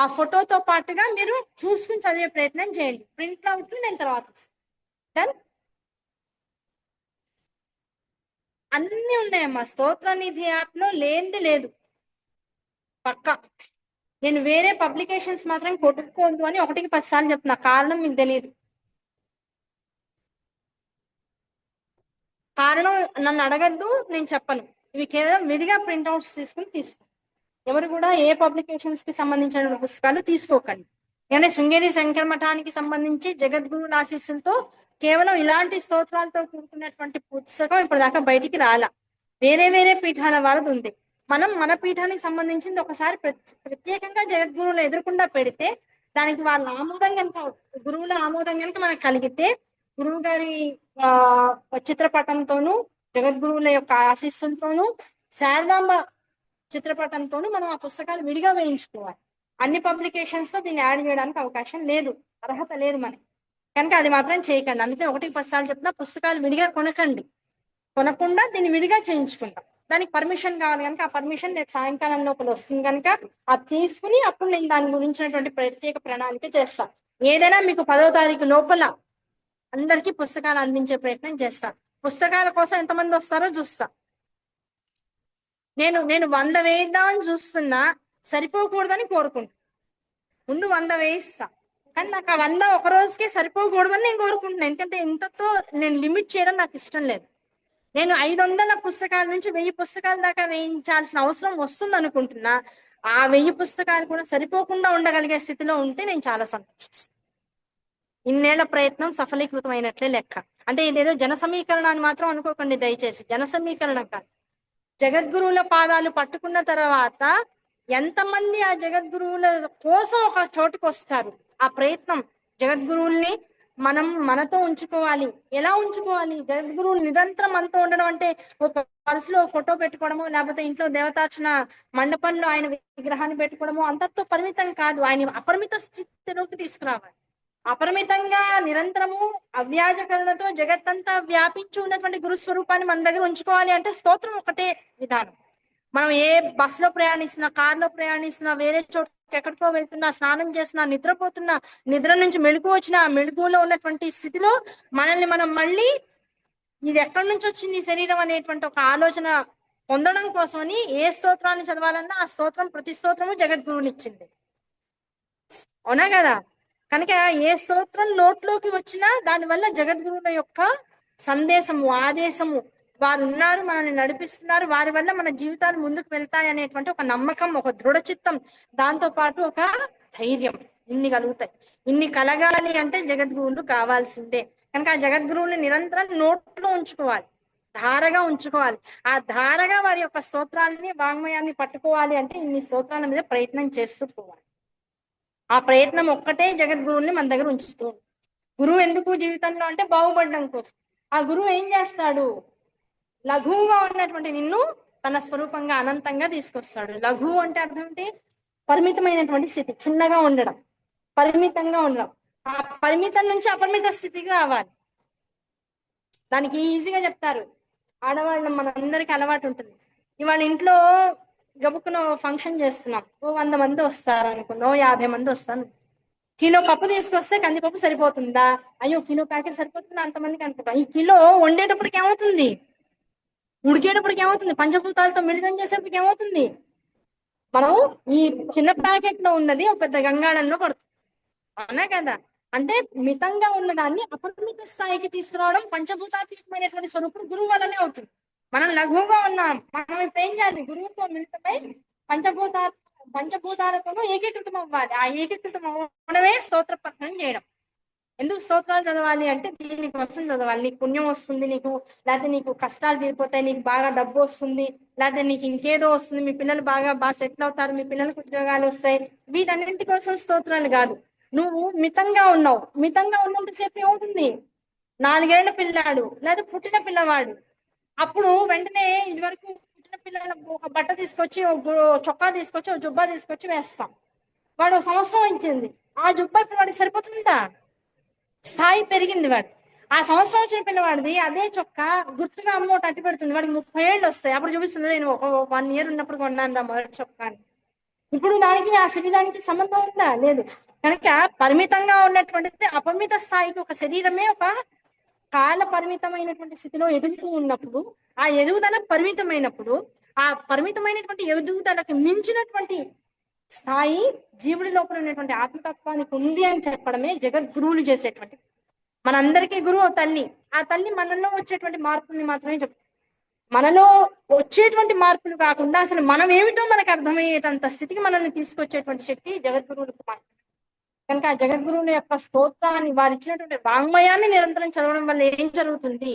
ఆ ఫోటోతో పాటుగా మీరు చూసుకుని చదివే ప్రయత్నం చేయండి. ప్రింట్ అవుట్ నేను తర్వాత డన్. అన్ని ఉన్నాయమ్మా స్తోత్ర నిధి యాప్ లో లేనిది లేదు పక్కా. నేను వేరే పబ్లికేషన్స్ మాత్రం కొట్టుకోవద్దు అని 1కి 10 సార్లు చెప్తున్నా, కారణం మీకు తెలియదు. కారణం నన్ను అడగద్దు, నేను చెప్పను. ఇవి కేవలం విడిగా ప్రింట్అవుట్స్ తీసుకో. ఎవరు కూడా ఏ పబ్లికేషన్స్ కి సంబంధించిన పుస్తకాలు తీసుకోకండి. అంటే శృంగేరి శంకర మఠానికి సంబంధించి జగద్గురు ఆశీస్సులతో కేవలం ఇలాంటి స్తోత్రాలతో కూడుకున్నటువంటి పుస్తకం ఇప్పటిదాకా బయటికి రాలా. వేరే వేరే పీఠాల వారిది ఉంది. మనం మన పీఠానికి సంబంధించింది ఒకసారి ప్రత్యేకంగా జగద్గురువులు ఎదురకుండా పెడితే దానికి వాళ్ళ ఆమోదం కనుక, గురువుల ఆమోదం కనుక మనకు కలిగితే గురువు గారి చిత్రపటంతోనూ జగద్గురువుల యొక్క ఆశీస్సులతోనూ శారదాంబ చిత్రపటంతోనూ మనం ఆ పుస్తకాలు విడిగా వేయించుకోవాలి. అన్ని పబ్లికేషన్స్ తో దీన్ని యాడ్ చేయడానికి అవకాశం లేదు, అర్హత లేదు మనకి. కనుక అది మాత్రం చేయకండి. అందుకే 1కి 10 సార్లు చెప్తున్నా, పుస్తకాలు విడిగా కొనకండి. కొనకుండా దీన్ని విడిగా చేయించుకుంటాం. దానికి పర్మిషన్ కావాలి కనుక ఆ పర్మిషన్ రేపు సాయంకాలం లోపల వస్తుంది కనుక అది తీసుకుని అప్పుడు నేను దాని గురించినటువంటి ప్రత్యేక ప్రణాళిక చేస్తాను. ఏదైనా మీకు 10వ తారీఖు లోపల అందరికీ పుస్తకాలు అందించే ప్రయత్నం చేస్తా. పుస్తకాల కోసం ఎంతమంది వస్తారో చూస్తా. నేను 100 వేయిద్దామని చూస్తున్నా, సరిపోకూడదని కోరుకుంటా. ముందు 100 వేయిస్తా, కానీ నాకు ఆ 100 ఒక రోజుకే సరిపోకూడదని నేను కోరుకుంటున్నాను. ఎందుకంటే ఇంతతో నేను లిమిట్ చేయడం నాకు ఇష్టం లేదు. నేను 500 పుస్తకాల నుంచి 1000 పుస్తకాల దాకా వేయించాల్సిన అవసరం వస్తుంది అనుకుంటున్నా. ఆ 1000 పుస్తకాలు కూడా సరిపోకుండా ఉండగలిగే స్థితిలో ఉంటే నేను చాలా సంతోషిస్తాను. ఇన్నేళ్ల ప్రయత్నం సఫలీకృతం అయినట్లే లెక్క. అంటే ఇదేదో జన సమీకరణ అని మాత్రం అనుకోకండి దయచేసి. జన సమీకరణ కాదు. జగద్గురువుల పాదాలు పట్టుకున్న తర్వాత ఎంతమంది ఆ జగద్గురువుల కోసం ఒక చోటుకు వస్తారు. ఆ ప్రయత్నం జగద్గురువుల్ని మనం మనతో ఉంచుకోవాలి. ఎలా ఉంచుకోవాలి? జగద్గురువులు నిరంతరం మనతో ఉండడం అంటే ఒక పర్సులో ఫోటో పెట్టుకోవడము, లేకపోతే ఇంట్లో దేవతార్చన మండపంలో ఆయన విగ్రహాన్ని పెట్టుకోవడము అంతతో పరిమితం కాదు. ఆయన అపరిమిత స్థితిలోకి తీసుకురావాలి. అపరిమితంగా నిరంతరము అవ్యాజ కరుణతో జగత్తంతా వ్యాపించి ఉన్నటువంటి గురు స్వరూపాన్ని మన దగ్గర ఉంచుకోవాలి అంటే స్తోత్రం ఒకటే విధానం. మనం ఏ బస్సులో ప్రయాణిస్తున్నా, కారులో ప్రయాణిస్తున్నా, వేరే చోటుకి ఎక్కడికో వెళ్తున్నా, స్నానం చేస్తున్నా, నిద్రపోతున్నా, నిద్ర నుంచి మెళుకు వచ్చిన మెళుకులో ఉన్నటువంటి స్థితిలో మనల్ని మనం మళ్ళీ ఇది ఎక్కడి నుంచి వచ్చింది ఈ శరీరం అనేటువంటి ఒక ఆలోచన పొందడం కోసమని ఏ స్తోత్రాన్ని చదవాలన్నా ఆ స్తోత్రం ప్రతి స్తోత్రము జగద్గురువులు ఇచ్చింది. అవునా కదా? కనుక ఏ స్తోత్రం నోట్లోకి వచ్చినా దానివల్ల జగద్గురువుల యొక్క సందేశము, ఆదేశము, వారు ఉన్నారు, మనల్ని నడిపిస్తున్నారు, వారి వల్ల మన జీవితాలు ముందుకు వెళ్తాయి అనేటువంటి ఒక నమ్మకం, ఒక దృఢ చిత్తం, దాంతో పాటు ఒక ధైర్యం, ఇన్ని కలుగుతాయి. ఇన్ని కలగాలి అంటే జగద్గురువులు కావాల్సిందే. కనుక ఆ జగద్గురువుని నిరంతరం నోట్లో ఉంచుకోవాలి, ధారగా ఉంచుకోవాలి. ఆ ధారగా వారి యొక్క స్తోత్రాలని, వాంగ్మయాన్ని పట్టుకోవాలి అంటే ఇన్ని స్తోత్రాల మీద ప్రయత్నం చేస్తూ పోవాలి. ఆ ప్రయత్నం ఒక్కటే జగద్గురువుని మన దగ్గర ఉంచుతుంది. గురువు ఎందుకు జీవితంలో అంటే బాగుపడడం కోసం. ఆ గురువు ఏం చేస్తాడు? లఘువుగా ఉన్నటువంటి నిన్ను తన స్వరూపంగా అనంతంగా తీసుకొస్తాడు. లఘువు అంటే అర్థం ఏంటి? పరిమితమైనటువంటి స్థితి, చిన్నగా ఉండడం, పరిమితంగా ఉండడం. ఆ పరిమితం నుంచి అపరిమిత స్థితికి రావాలి. దానికి ఈజీగా చెప్తారు. ఆడవాళ్ళం మనందరికి అలవాటు ఉంటుంది. ఇవాళ ఇంట్లో గబుక్కున ఫంక్షన్ చేస్తున్నాం, 100 మంది వస్తారు అనుకున్నాం, 50 మంది వస్తాను. కిలో పప్పు తీసుకొస్తే కందిపప్పు సరిపోతుందా? అయ్యో కిలో ప్యాకెట్ సరిపోతుందా అంతమందికి అనుకుంటాం. ఈ కిలో వండేటప్పటికి ఏమవుతుంది? ఉడికేటప్పటికి ఏమవుతుంది? పంచభూతాలతో మిళితం చేసేప్పటికి ఏమవుతుంది? మనం ఈ చిన్న ప్యాకెట్ లో ఉన్నది ఒక పెద్ద గంగాళంలో పడుతుంది. అవునా కదా? అంటే మితంగా ఉన్నదాన్ని అపరిమిత స్థాయికి తీసుకురావడం పంచభూతాత్మకమైనటువంటి స్వరూపం గురువు వల్లనే అవుతుంది. మనం లఘువుగా ఉన్నాం, మనం ఇప్పుడు ఏం చేయాలి? గురువుతో మిళితమై పంచభూతాలతో ఏకీకృతం అవ్వాలి. ఆ ఏకీకృతం అవ్వడమే స్తోత్ర పఠనం చేయడం. ఎందుకు స్తోత్రాలు చదవాలి అంటే దీనికోసం చదవాలి. నీకు పుణ్యం వస్తుంది, నీకు లేకపోతే నీకు కష్టాలు తీరిపోతాయి, నీకు బాగా డబ్బు వస్తుంది, లేకపోతే నీకు ఇంకేదో వస్తుంది, మీ పిల్లలు బాగా సెటిల్ అవుతారు, మీ పిల్లలకు ఉద్యోగాలు వస్తాయి. వీటన్నింటి కోసం స్తోత్రాలు కాదు. నువ్వు మితంగా ఉన్నావు, మితంగా ఉన్నంతసేపు ఏమవుతుంది? 4 ఏళ్ల పిల్లాడు లేదా పుట్టిన పిల్లవాడు, అప్పుడు వెంటనే ఇది వరకు పుట్టిన పిల్లలకు ఒక బట్ట తీసుకొచ్చి, ఒక చొక్కా తీసుకొచ్చి, ఒక జుబ్బా తీసుకొచ్చి వేస్తాం. వాడు 1 సంవత్సరం ఇచ్చింది, ఆ జుబ్బా ఇప్పుడు వాడికి సరిపోతుందా? స్థాయి పెరిగింది వాడు. ఆ 1 సంవత్సరం వచ్చిన పిల్లవాడిది అదే చొక్కా గుర్తుగా అమ్మ ఒకటి అట్టి పెడుతుంది, వాడికి 30 ఏళ్ళు వస్తాయి, అప్పుడు చూపిస్తుంది నేను ఒక 1 ఇయర్ ఉన్నప్పుడు కొన్నాను రా మొదటి చొక్కా అని. ఇప్పుడు దానికి ఆ శరీరానికి సంబంధం ఉందా? లేదు. కనుక పరిమితంగా ఉన్నటువంటిది అపరిమిత స్థాయికి ఒక శరీరమే ఒక కాల పరిమితమైనటువంటి స్థితిలో ఎదుగుతూ ఉన్నప్పుడు, ఆ ఎదుగుదల పరిమితమైనప్పుడు, ఆ పరిమితమైనటువంటి ఎదుగుదలకు మించినటువంటి స్థాయి జీవుడి లోపల ఉన్నటువంటి ఆత్మతత్వానికి ఉంది అని చెప్పడమే జగద్గురువులు చేసేటువంటి. మనందరికీ గురువు తల్లి. ఆ తల్లి మనలో వచ్చేటువంటి మార్పుల్ని మాత్రమే చెప్తుంది. మనలో వచ్చేటువంటి మార్పులు కాకుండా అసలు మనం ఏమిటో మనకు అర్థమయ్యేటంత స్థితికి మనల్ని తీసుకొచ్చేటువంటి శక్తి జగద్గురువులకు మాత్రమే. కనుక ఆ జగద్గురువుల యొక్క స్తోత్రాన్ని, వారు ఇచ్చినటువంటి వాంగ్మయాన్ని నిరంతరం చదవడం వల్ల ఏం జరుగుతుంది?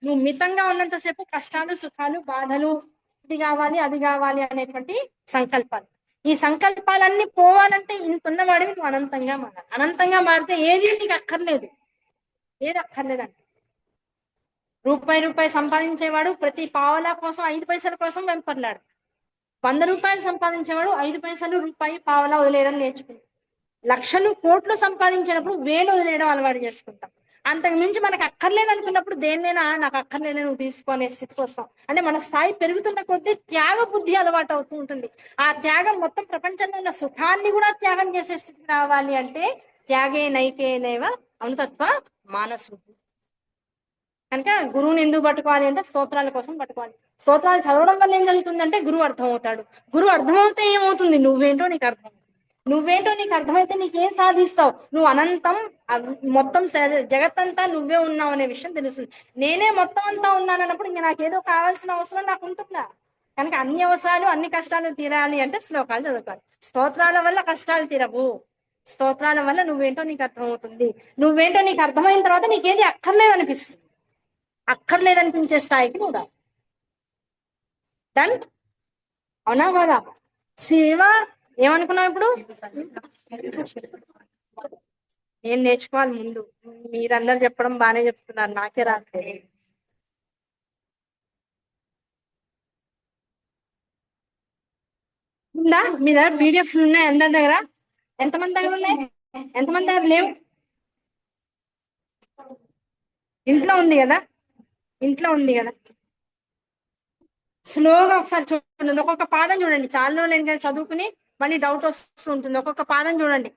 నువ్వు మితంగా ఉన్నంతసేపు కష్టాలు, సుఖాలు, బాధలు, ఇది కావాలి అది కావాలి అనేటువంటి సంకల్పాలు, ఈ సంకల్పాలన్నీ పోవాలంటే ఇంత ఉన్నవాడివి నువ్వు అనంతంగా మారాలి. అనంతంగా మారితే ఏది నీకు అక్కర్లేదు, ఏది అక్కర్లేదంట. రూపాయి సంపాదించేవాడు ప్రతి పావలా కోసం 5 పైసల కోసం వెంపర్లాడు. 100 రూపాయలు సంపాదించేవాడు 5 పైసలు, రూపాయి, పావలా వదిలేయడం నేర్చుకుంటాడు. లక్షలు, కోట్లు సంపాదించినప్పుడు వేలు వదిలేయడం అలవాటు చేసుకుంటాం. అంతకు మించి మనకు అక్కర్లేదు అనుకున్నప్పుడు దేన్నైనా నాకు అక్కర్లేదు నువ్వు తీసుకునే స్థితికి వస్తాం. అంటే మన స్థాయి పెరుగుతున్న కొద్దీ త్యాగ బుద్ధి అలవాటు అవుతూ ఉంటుంది. ఆ త్యాగం మొత్తం ప్రపంచంలో ఉన్న సుఖాన్ని కూడా త్యాగం చేసే స్థితికి రావాలి అంటే త్యాగే నైకేనేవ అమృతత్వ మానసు. కనుక గురువుని ఎందుకు పట్టుకోవాలి అంటే స్తోత్రాల కోసం పట్టుకోవాలి. స్తోత్రాలు చదవడం వల్ల ఏం జరుగుతుందంటే గురువు అర్థమవుతాడు. గురువు అర్థమవుతే ఏమవుతుంది? నువ్వేంటో నీకు అర్థం. నువ్వేంటో నీకు అర్థమైతే నీకేం సాధిస్తావు? నువ్వు అనంతం, మొత్తం జగత్తంతా నువ్వే ఉన్నావు అనే విషయం తెలుస్తుంది. నేనే మొత్తం అంతా ఉన్నానన్నప్పుడు ఇంకా నాకేదో కావాల్సిన అవసరం నాకు ఉంటుందా? కనుక అన్ని అవసరాలు, అన్ని కష్టాలు తీరాలి అంటే శ్లోకాలు చదువుతారు. స్తోత్రాల వల్ల కష్టాలు తీరవు. స్తోత్రాల వల్ల నువ్వేంటో నీకు అర్థమవుతుంది. నువ్వేంటో నీకు అర్థమైన తర్వాత నీకేది అక్కర్లేదనిపిస్తుంది. అక్కర్లేదనిపించే స్థాయికి నువ్వు రా. డన్? అవునా కదా? శివ ఏమనుకున్నావు ఇప్పుడు? నేను నేర్చుకోవాలి ముందు. మీరందరూ చెప్పడం బాగానే చెప్తున్నారు, నాకే రాట్లేదు. ఉందా మీ దగ్గర పీడిఎఫ్ ఉన్నాయి? అందరి దగ్గర? ఎంతమంది దగ్గర ఉన్నాయి? ఎంతమంది దగ్గర లేవు? ఇంట్లో ఉంది కదా? ఇంట్లో ఉంది కదా? స్లోగా ఒకసారి చూడండి, ఒక్కొక్క పాదం చూడండి. చాలా రోజులు చదువుకుని మళ్ళీ డౌట్ వస్తుంటుంది. ఒక్కొక్క పాదం చూడండి.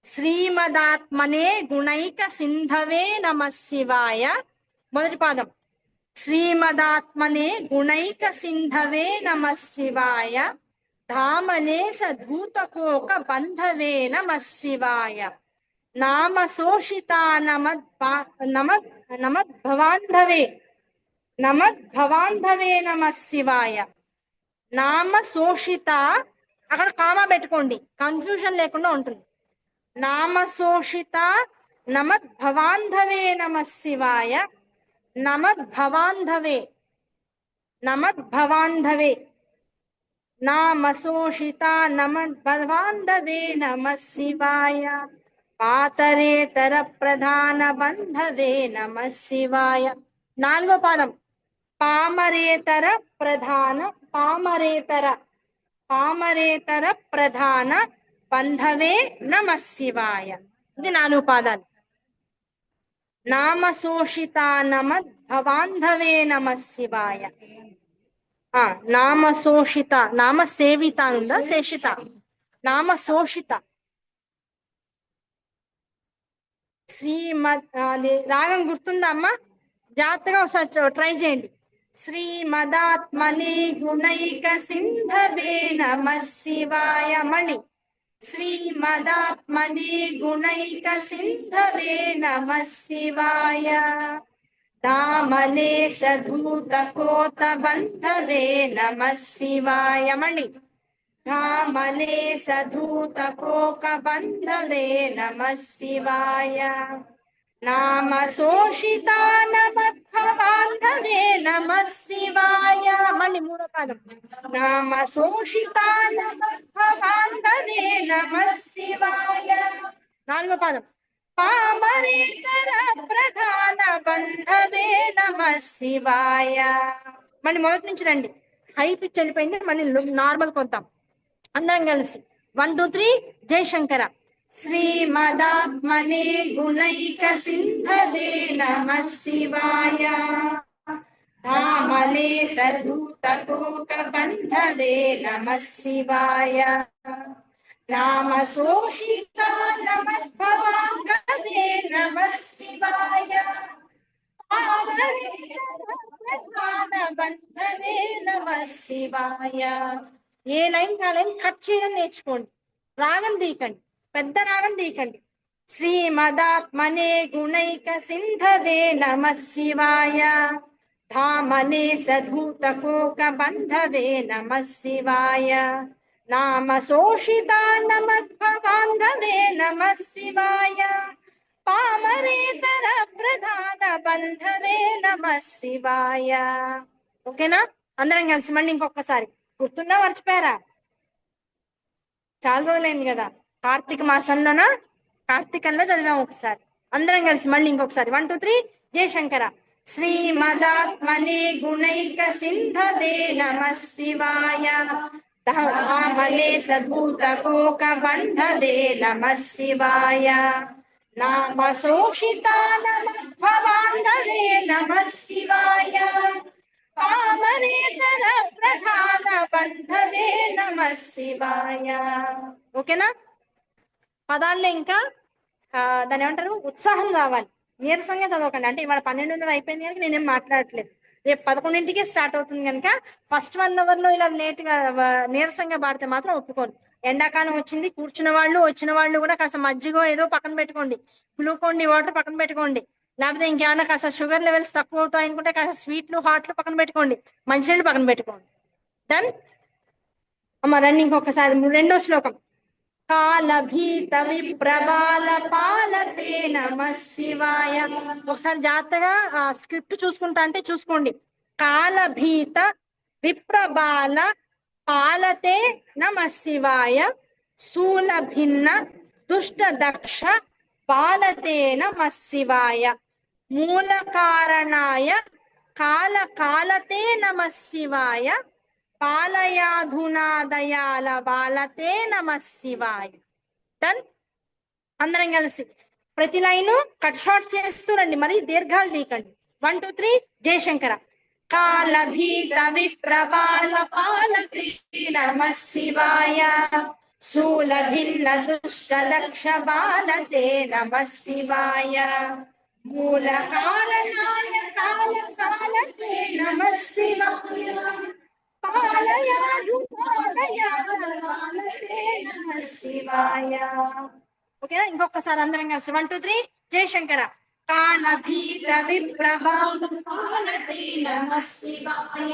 శ్రీమదాత్మనే గుణైక సింధవే నమ శివాయ. మొదటి పాదం శ్రీమదాత్మనే గుణైక సింధవే నమ శివాయ. ధామనేశ ధూతకోక బంధవే నమ శివాయ. నామ శోషితా నమద్భవాంధవే నమద్భవాంధవే నమ శివాయ. నామ శోషిత, అక్కడ కామా పెట్టుకోండి, కన్ఫ్యూజన్ లేకుండా ఉంటుంది. నామ శోషిత నమద్భవాంధవే నమ శివాయ. నమద్భవాంధవే నమద్భవాంధవే నామ శోషిత నమద్భవాంధవే నమ శివాయ. పాతరేతర ప్రధాన బంధవే నమ శివాయ. నాలుగో పాదం పామరేతర ప్రధాన పామరేతర ప్రధాన బంధవే నమ శివాయ. ఇది 4 పాదాలు. నామ శోషిత నమద్భవాంధవే నమ శివాయ. నామ శోషిత, నామ సేవిత ఉందా? శేషిత, నామ శోషిత. రాగం గుర్తుందా అమ్మా? జాగ్రత్తగా ఒకసారి ట్రై చేయండి. శ్రీమదాత్మనే గుణైక సింధవే నమ శివాయ. మళ్ళీ శ్రీమదాత్మనే గుణైక సింధవే నమ శివాయ. దామనే సధూత కోత బంధవే నమ శివాయ. మళ్ళీ ధామనే సధూత కోక బంధవే నమ శివాయ. నామ శోషితానమద్భవాంధవే నమః శివాయ. మళ్ళీ మూడో పాదం. నామ శోషితానమద్భవాంధవే నమః శివాయ. నాలుగో పాదం. పామరేతర ప్రధాన బంధవే నమః శివాయ. మళ్ళీ మొదటి నుంచి రండి. హై పిచ్ వెళ్ళిపోయింది, మళ్ళీ నార్మల్ కొద్దాం అందరం కలిసి. 1 2 3 జై శంకర. శ్రీమదాత్మనే గుణైక సింధవే నమః శివాయ. ధామలే సదూతకోక బంధవే నమః శివాయ. నామ శోషితానమద్భవాంధవే నమః శివాయ. ప్రధాన బంధవే నమః శివాయ. ఏ లైన్ కా లైన్ కట్ చేయడం నేర్చుకోండి, రాగం తీయకండి, పెద్ద రాగం తీయకండి. శ్రీమదాత్మనే గుణైక సింధవే నమః శివాయ. ధామనే సధూతకోక బంధవే నమః శివాయ. నామ శోషితానమద్భవాంధవే నమః శివాయ. పామరేతర ప్రధాన బంధవే నమః శివాయ. ఓకేనా? అందరం కలిసి మళ్ళీ ఇంకొకసారి. గుర్తుందా, మర్చిపోయారా? చాలా రోజులైంది కదా. కార్తీక మాసంలోనా, కార్తీకంలో చదివాం ఒకసారి. అందరం కలిసి మళ్ళీ ఇంకొకసారి. 1 2 3 జయ శంకర. శ్రీమదాత్మనే గుణైక సింధవే నమః శివాయ. ధామలే సద్భూతకోక బంధవే నమః శివాయ. నామ శోషితానమద్భవాంధవే నమః శివాయ. పామరేతర ప్రధాన బంధవే నమః శివాయ. ఓకేనా? పదాల్లో ఇంకా దాని ఏమంటారు, ఉత్సాహం రావాలి. నీరసంగా చదవకండి. అంటే ఇవాళ 12:30 అయిపోయింది కనుక నేనేం మాట్లాడట్లేదు. రేపు 11ంటికే స్టార్ట్ అవుతుంది కనుక ఫస్ట్ 1 అవర్లో ఇలా లేట్గా నీరసంగా పాడితే మాత్రం ఒప్పుకోండి. ఎండాకాలం వచ్చింది, కూర్చున్న వాళ్ళు వచ్చిన వాళ్ళు కూడా కాస్త మజ్జిగో ఏదో పక్కన పెట్టుకోండి, గ్లూకోన్ డి వాటర్ పక్కన పెట్టుకోండి. లేకపోతే ఇంకేమన్నా కాస్త షుగర్ లెవెల్స్ తక్కువ అవుతాయి అనుకుంటే కాస్త స్వీట్లు హాట్లు పక్కన పెట్టుకోండి, మంచినీళ్ళు పక్కన పెట్టుకోండి. డన్ అమ్మ. రండి ఇంకొకసారి. రెండో శ్లోకం. కాలభీత విప్రబాల పాలతే నమః శివాయ. ఒకసారి జాగ్రత్తగా స్క్రిప్ట్ చూసుకుంటా అంటే చూసుకోండి. కాలభీత విప్రబాల పాలతే నమః శివాయ. శూల భిన్న దుష్ట దక్ష పాలతే నమః శివాయ. మూల కారణాయ కాల కాలతే నమః శివాయ. పాలయాధునా దయాల బాలతే నమః శివాయ. డన్. అందరం కలిసి ప్రతి లైను కట్ షార్ట్ చేస్తూ రండి, మరి దీర్ఘాలు తీయకండి. 1 2 3 జయ శంకర. కాలభీత విప్రబాల పాలతే నమః శివాయ. శూల భిన్న దుష్ట దక్ష బాలతే నమః శివాయ. మూల కారణాయ కాల కాలతే నమః శివాయ. శివాయ. ఓకేనా? ఇంకొకసారి అందరం కలిసి 1 2 3 జయ శంకర. కాలభీత విప్రబాలతే నమః శివాయ.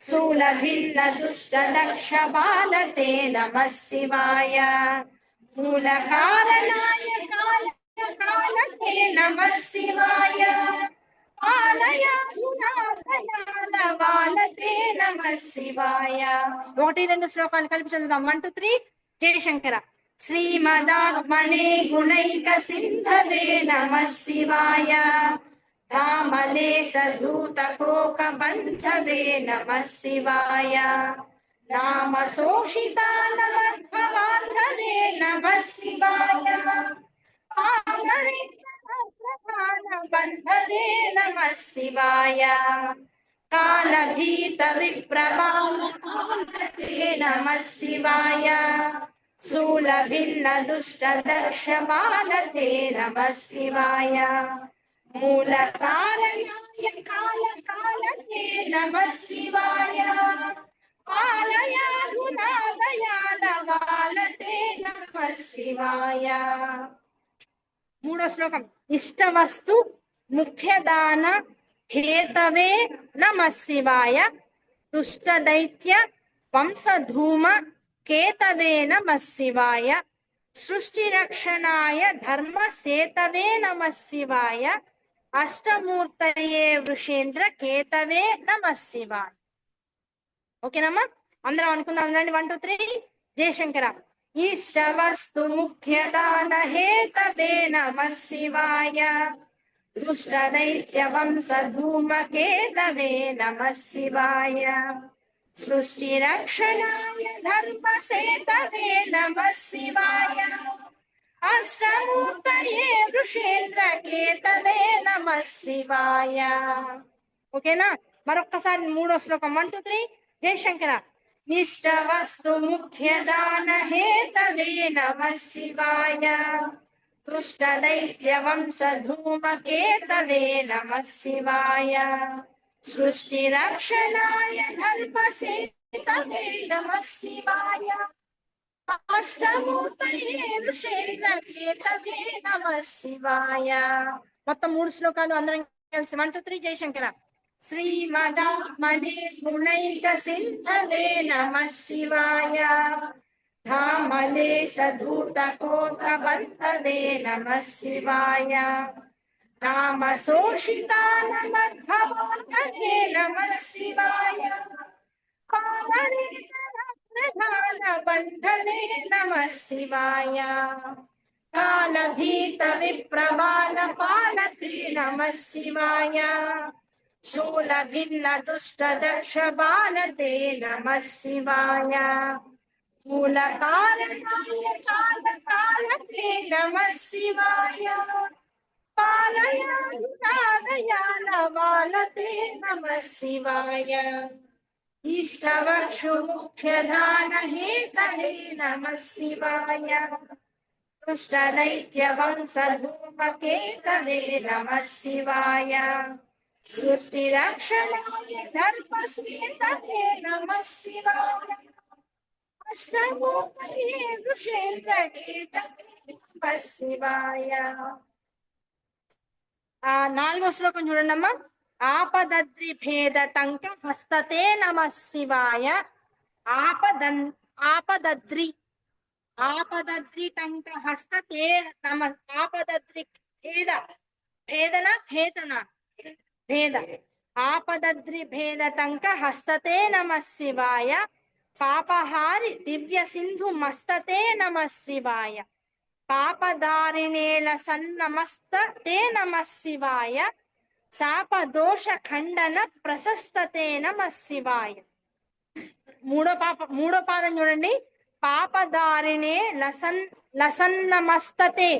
శూల భిన్న దుష్ట దక్ష బాలతే నమః శివాయ. మూల కారణాయ కాల కాలతే నమః శివాయ. బాలతే నమః శివాయ. 1 2 శ్లోకాలు కలిపి చదువుదాం. 1 2 3 జయ శంకర. శ్రీమదాత్మనే గుణైక సింధవే నమః శివాయ. ధామలే సధూతకోక బంధవే నమః శివాయ. నామ శోషితానమద్భవాంధవే నమః శివాయ. బంధవే నమః శివాయ. కాలభీత విప్రబాల పాలతే నమః శివాయ. శూల భిన్న దుష్ట దక్ష బాలతే నమః శివాయ. మూల కారణాయ కాల కాలతే నమః శివాయ. పాలయాధునా దయాల బాలతే నమః శివాయ. మూడో శ్లోకం. ఇష్టవస్తు ముఖ్యదాన హేతవే నమః శివాయ. దుష్ట దైత్య వంశధూమ కేతవే నమః శివాయ. సృష్టి రక్షణాయ ధర్మ సేతవే నమ శివాయ అష్టమూర్తయే వృషేంద్ర కేతవే నమ శివాయ. ఓకేనమ్మా, అందరం అనుకుందాం రండి. 1 2 3 జయశంకర. ఇష్ట వస్తు ముఖ్యదాన హేతవే నమ శివాయ దుష్ట దైత్య వంశ ధూమకేతవే నమ శివాయ సృష్టి రక్షణాయ ధర్మ సేతవే నమ శివాయ అష్టమూర్తయే వృషేంద్ర కేతవే నమ శివాయ. ఓకేనా, మరొక్కసారి మూడో శ్లోకం 1 2 3 జయశంకర. ఇష్ట వస్తు ముఖ్యదాన హేతవే నమ శివాయ దుష్ట దైత్య వంశ ధూమకేతవే నమ శివాయ సృష్టి రక్షణాయ ధర్మ సేతవే నమ శివాయ అష్టమూర్తయే వృషేంద్ర కేతవే నమ శివాయ. మొత్తం 3 శ్లోకాలు అందరం కలిసి 1 2 3 జయశంకర. శ్రీమదాత్మనే గుణైక సింధవే నమ శివాయ ధామలే సధూత కోట బంధవే నమ శివాయ నామ శోషితానమద్భవే నమ శివాయ ప్రధాన బంధవే నమ శివాయ కాలభీత విప్రమాణ పాలతే నమ శివాయ శూల భిన్న దుష్ట దక్ష బాలతే నమ శివాయ మూల కారణాయ కాలకాలతే నమ శివాయ పాలయాదయాల వాలతే నమ శివాయ ఇష్టవర్షు ముఖ్యధాన హేతవే నమ శివాయ దుష్ట దైత్య వంశ ధూమకేతవే నమ శివాయ సృష్టి రక్షణాయ ధర్మ సేతవే నమ శివాయ అష్టమూర్తయే వృషేంద్ర కేతవే నమ శివాయ. 4వ శ్లోకం చూడండి అమ్మా. ఆపదద్రి భేద టంక హస్తతే నమ శివాయ ఆపదద్రి టంక హస్తతే నమ ఆపదద్రి భేద భేదన భేదన భేద ఆపదద్రి భేద టంక హస్తతే నమ శివాయ పాపహారి దివ్య సింధు మస్తతే నమ శివాయ పాపదారిణేల సన్నమస్తతే నమ శివాయ శాపదోష ఖండన ప్రశస్తతే నమ శివాయ. మూడో పాదం చూడండి. పాపదారిణే లసన్నమస్తతే.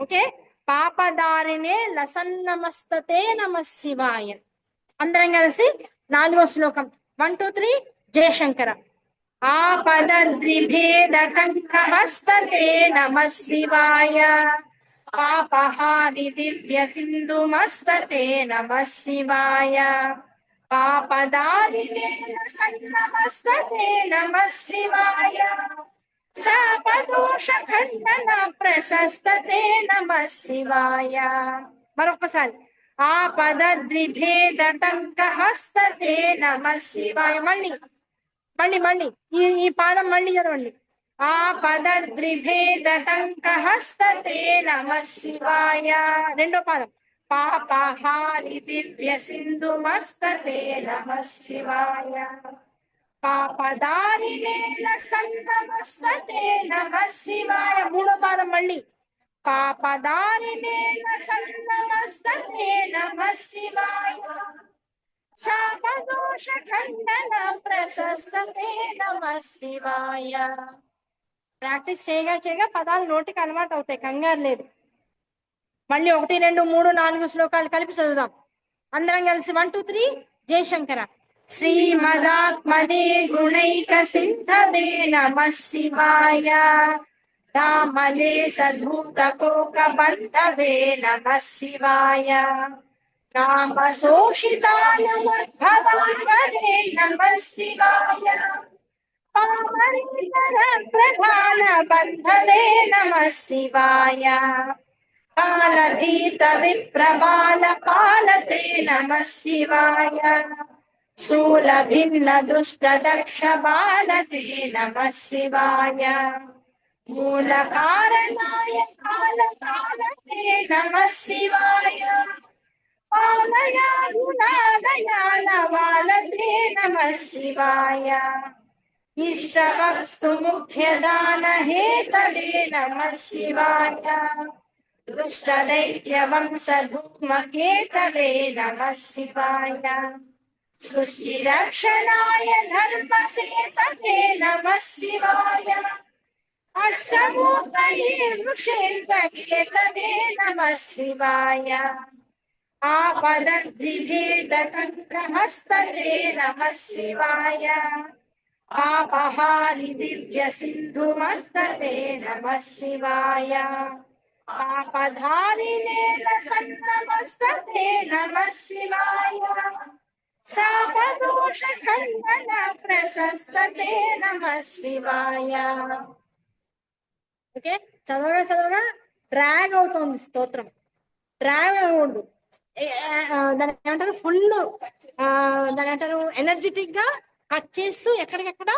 ఓకే, పాపదారిణే లసన్నమస్తతే నమ శివాయ. అందరం కలిసి 4వ శ్లోకం 1 2 3 జయశంకర. ఆపదద్రిభేద టంక హస్తతే నమ శివాయ పాపహారి దివ్య సింధు మస్తతే నమ శివాయ పాపదారిణే సన్నమస్తతే నమ శివాయ శాపదోష ఖండన ప్రశస్తతే నమ శివాయ. మరొకసారి ఆపదద్రిభేద టంక హస్తతే నమ శివాయ. మళ్ళీ ఈ పాదం మళ్ళీ చదవండి. ఆపదద్రిభేద టంక హస్తతే నమ శివాయ. రెండో పాదం పాపహారి దివ్య సింధు మస్తతే నమ శివాయ పాపదారిణే సన్నమస్తతే నమ శివాయ. మూడో పాదం మళ్ళీ పాపదారిణే సన్నమస్తతే నమ శివాయ శాపదోష ఖండన ప్రశస్తతే నమ శివాయ. ప్రాక్టీస్ చేయగా పదాలు నోటికి అలవాటు అవుతాయి, కంగారు లేదు. మళ్ళీ 1 2 3 4 శ్లోకాలు కలిపి చదువుదాం. అందరం కలిసి 1 2 3 జయశంకర. శ్రీమదాత్మనే గుణైక సింధవే నమ శివాయ దామలే సధూత కోక బంధవే నమ శివాయ నామ శోషితానమద్భవాన్వదే నమ శివాయ ప్రధాన బంధవే నమ శివాయ కాలభీత విప్రబాల పాలతే నమ శివాయ शूलभिन्न दुष्टदक्ष बालते नमः शिवाय मूलकारणाय कालकालते नमः शिवाय पालयादुनादयालवालते नमः शिवाय इष्टवस्तु मुख्यदान हेतवे नमः शिवाय दुष्टदैत्यवंशधूमकेतवे नमः शिवाय सृष्टिरक्षणाय धर्मसेतवे नमः शिवाय अष्टमूर्तये वृषेन्द्रकेतवे नमः शिवाय आपदद्विभेदतन्त्रहस्तवे नमः शिवाय आपहारि दिव्य सिन्धुमस्तते नमः शिवाय आपधारिणे लसन्नमस्तते नमः शिवाय शापदोष खण्डन प्रशस्तते नमः शिवाय ఓకే చదవగా చదవగా డ్రాగ్ అవుతుంది స్తోత్రం డ్రాగ్ అవ్వదు దాని ఏమంటారు ఫుల్ దాని ఏమంటారు ఎనర్జెటిక్ గా కట్ చేస్తూ ఎక్కడికెక్కడ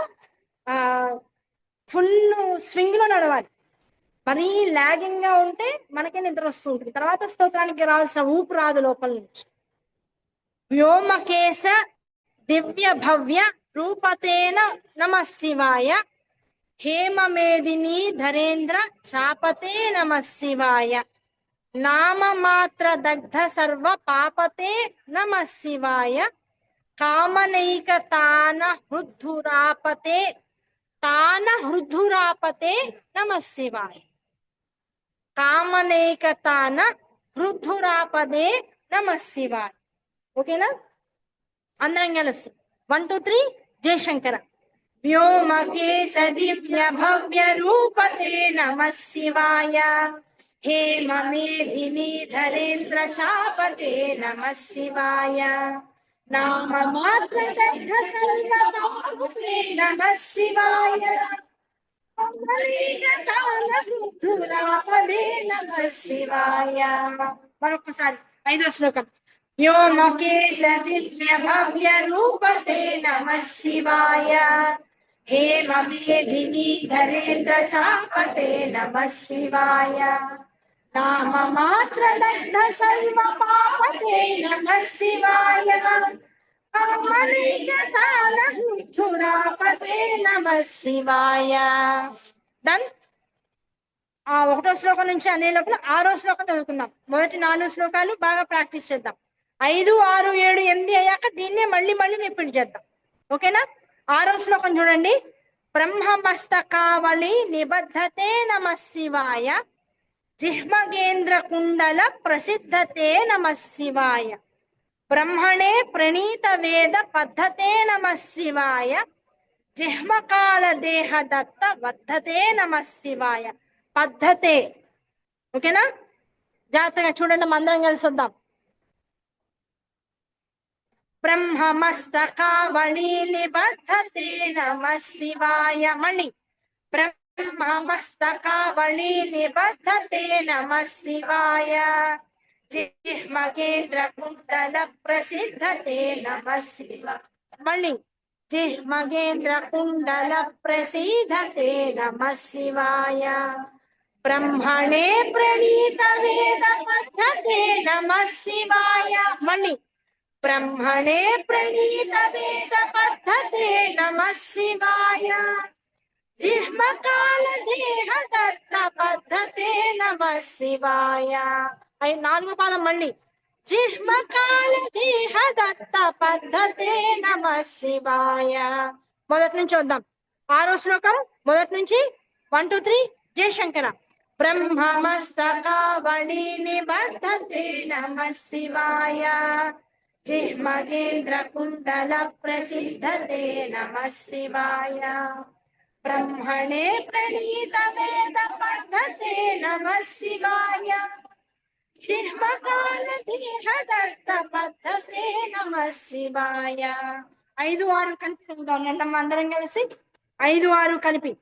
ఫుల్ స్వింగ్ లో నడవాలి మరీ లాగింగ్ గా ఉంటే మనకే నిద్ర వస్తూ ఉంటుంది తర్వాత స్తోత్రానికి రావాల్సిన ఊపు రాదు లోపల నుంచి వ్యోమకేశ దివ్య భవ్య రూపతేన నమః శివాయ हेममेदिनी धरेन्द्र चापते नमः शिवाय नाम मात्र दग्ध सर्व पापते नमः शिवाय कामनैक तान हृद्धुरापते नमः शिवाय कामनैक तान हृद्धुरापदे नमः शिवाय ఓకేనా అందరం కలిసి 1 2 3 జయశంకర व्योमकेश दिव्य भव्य रूपते नमः शिवाय हेममेधिनी धरेन्द्र चापते नमः शिवाय नाम मात्र दग्ध सर्वपापते नमः शिवाय अमरीककालरुद्धुरापदे नमः शिवाय మరొకసారి 5వ శ్లోకం व्योमकेश दिव्य भव्य रूपते नमः शिवाय हेममेधिनी धरेन्द्र चापते नमः शिवाय नाम मात्र दग्ध सर्व पापते नमः शिवाय अमरीककालरुद्धुरापते नमः शिवाय डन 1వ శ్లోకం నుంచి అనే లోపల 6వ శ్లోకం చదువుకుందాం మొదటి 4 శ్లోకాలు బాగా ప్రాక్టీస్ చేద్దాం 5 6 7 8 అయ్యాక దీన్నే మళ్ళీ రిపీట్ చేద్దాం ఓకేనా 6వ శ్లోకం చూడండి బ్రహ్మమస్తకావళి నిబద్ధతే నమః శివాయ జిహ్మగేంద్ర కుండల ప్రసిద్ధతే నమః శివాయ బ్రహ్మణే ప్రణీత వేద పద్ధతే నమః శివాయ జిహ్మకాల దేహ దత్త వద్ధతే నమః శివాయ పద్ధతే ఓకేనా జాగ్రత్తగా చూడండి మందరం కలిసి వద్దాం ब्रह्ममस्तकावली निबद्धते नमः शिवाय मणि ब्रह्ममस्तकावली निबद्धते नमः शिवाय जिह्मगेन्द्र कुण्डल प्रसिद्धते नमः शिवाय मणि जिह्मगेन्द्र कुण्डल प्रसिद्धते नमः शिवाय ब्रह्मणे प्रणीत वेद पद्धते नमः शिवाय मणि ब्रह्मणे प्रणीत वेद पद्धते नमः शिवाय जिह्मकाल देह दत्त पद्धते नमः शिवाय 4వ పాదం మళ్ళీ जिह्मकाल देह दत्त पद्धते नमः शिवाय మొదటి నుంచి వద్దాం 6వ శ్లోకం మొదటి నుంచి 1 2 3 జయశంకర ब्रह्ममस्तकावली निबद्धते नमः शिवाय जिह्मगेन्द्र कुण्डल प्रसिद्धते नमः शिवाय ब्रह्मणे प्रणीत वेद पद्धते नमः शिवाय जिह्मकाल देह दत्त पद्धते नमः शिवाय 5 6 కలిపి చదువుదాం అందరం కలిసి 5 6 కలిపి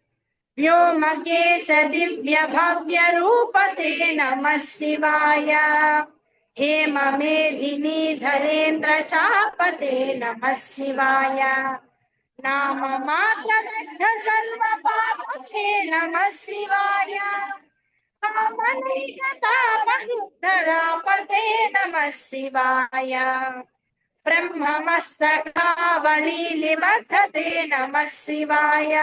व्योमकेश दिव्य भव्य रूपते नमः शिवाय हेम मेदिनी धरेन्द्र चापते नमः शिवाय नाम मात्र दग्ध सर्व पापके नमः शिवाय कामनीयतापनुद्धरापते नमः शिवाय ब्रह्ममस्तकावली निबद्धते नमः शिवाय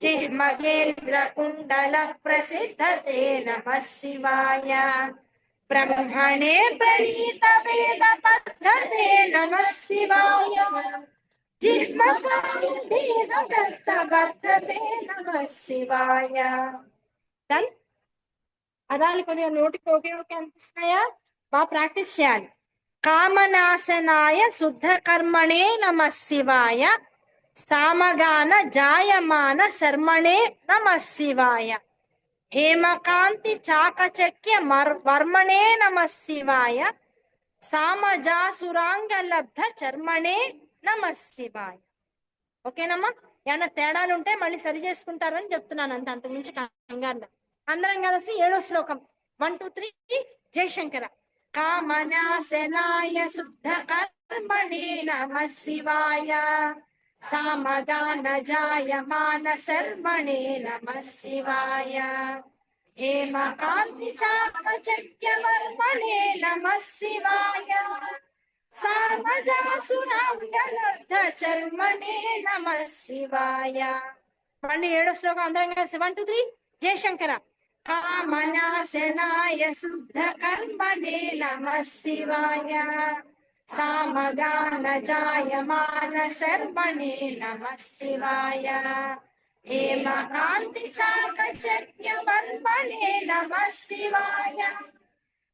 जिह्मगेन्द्र कुण्डल प्रसिद्धते नमः शिवाय ब्रह्मणे प्रणीत वेद पद्धते नमः शिवाय जिह्मकान्ते दत्त बद्धते नमः शिवाय డన్ అదాలు కొద్దిగా నోటికి ఓకే ఓకే అనిపిస్తున్నాయా బాగా ప్రాక్టీస్ చేయాలి కామనాశనాయ శుద్ధ కర్మణే నమః శివాయ సామగాన జాయమాన శర్మణే నమః శివాయ हेमकांति चाकचक्य वर्मणे नमः शिवाय सामजासुरांग लब्ध చర్మణే నమః శివాయ ఓకేనమ్మా ఏమన్నా తేడాలు ఉంటే మళ్ళీ సరి చేసుకుంటారని చెప్తున్నాను అంత అంతకుమించి కంగారు అందరం కలిసి 7వ శ్లోకం 1 2 3 జయశంకర కామనాశనాయ శుద్ధ కర్మణే నమః శివాయ सामगान जायमान शर्मणे नमः शिवाय हेमकान्ति चाकचक्य वर्मणे नमः शिवाय सामजासुरांगलब्ध चर्मणे नमः शिवाय मళ్ళీ 7వ శ్లోకం అందరం కలిసి 1 2 3 జయశంకర కామనాశనాయ శుద్ధ కర్మణే నమః శివాయ सामगान जायमान शर्मणे नमः शिवाय हेमकान्ति चाकचक्य वर्मणे नमः शिवाय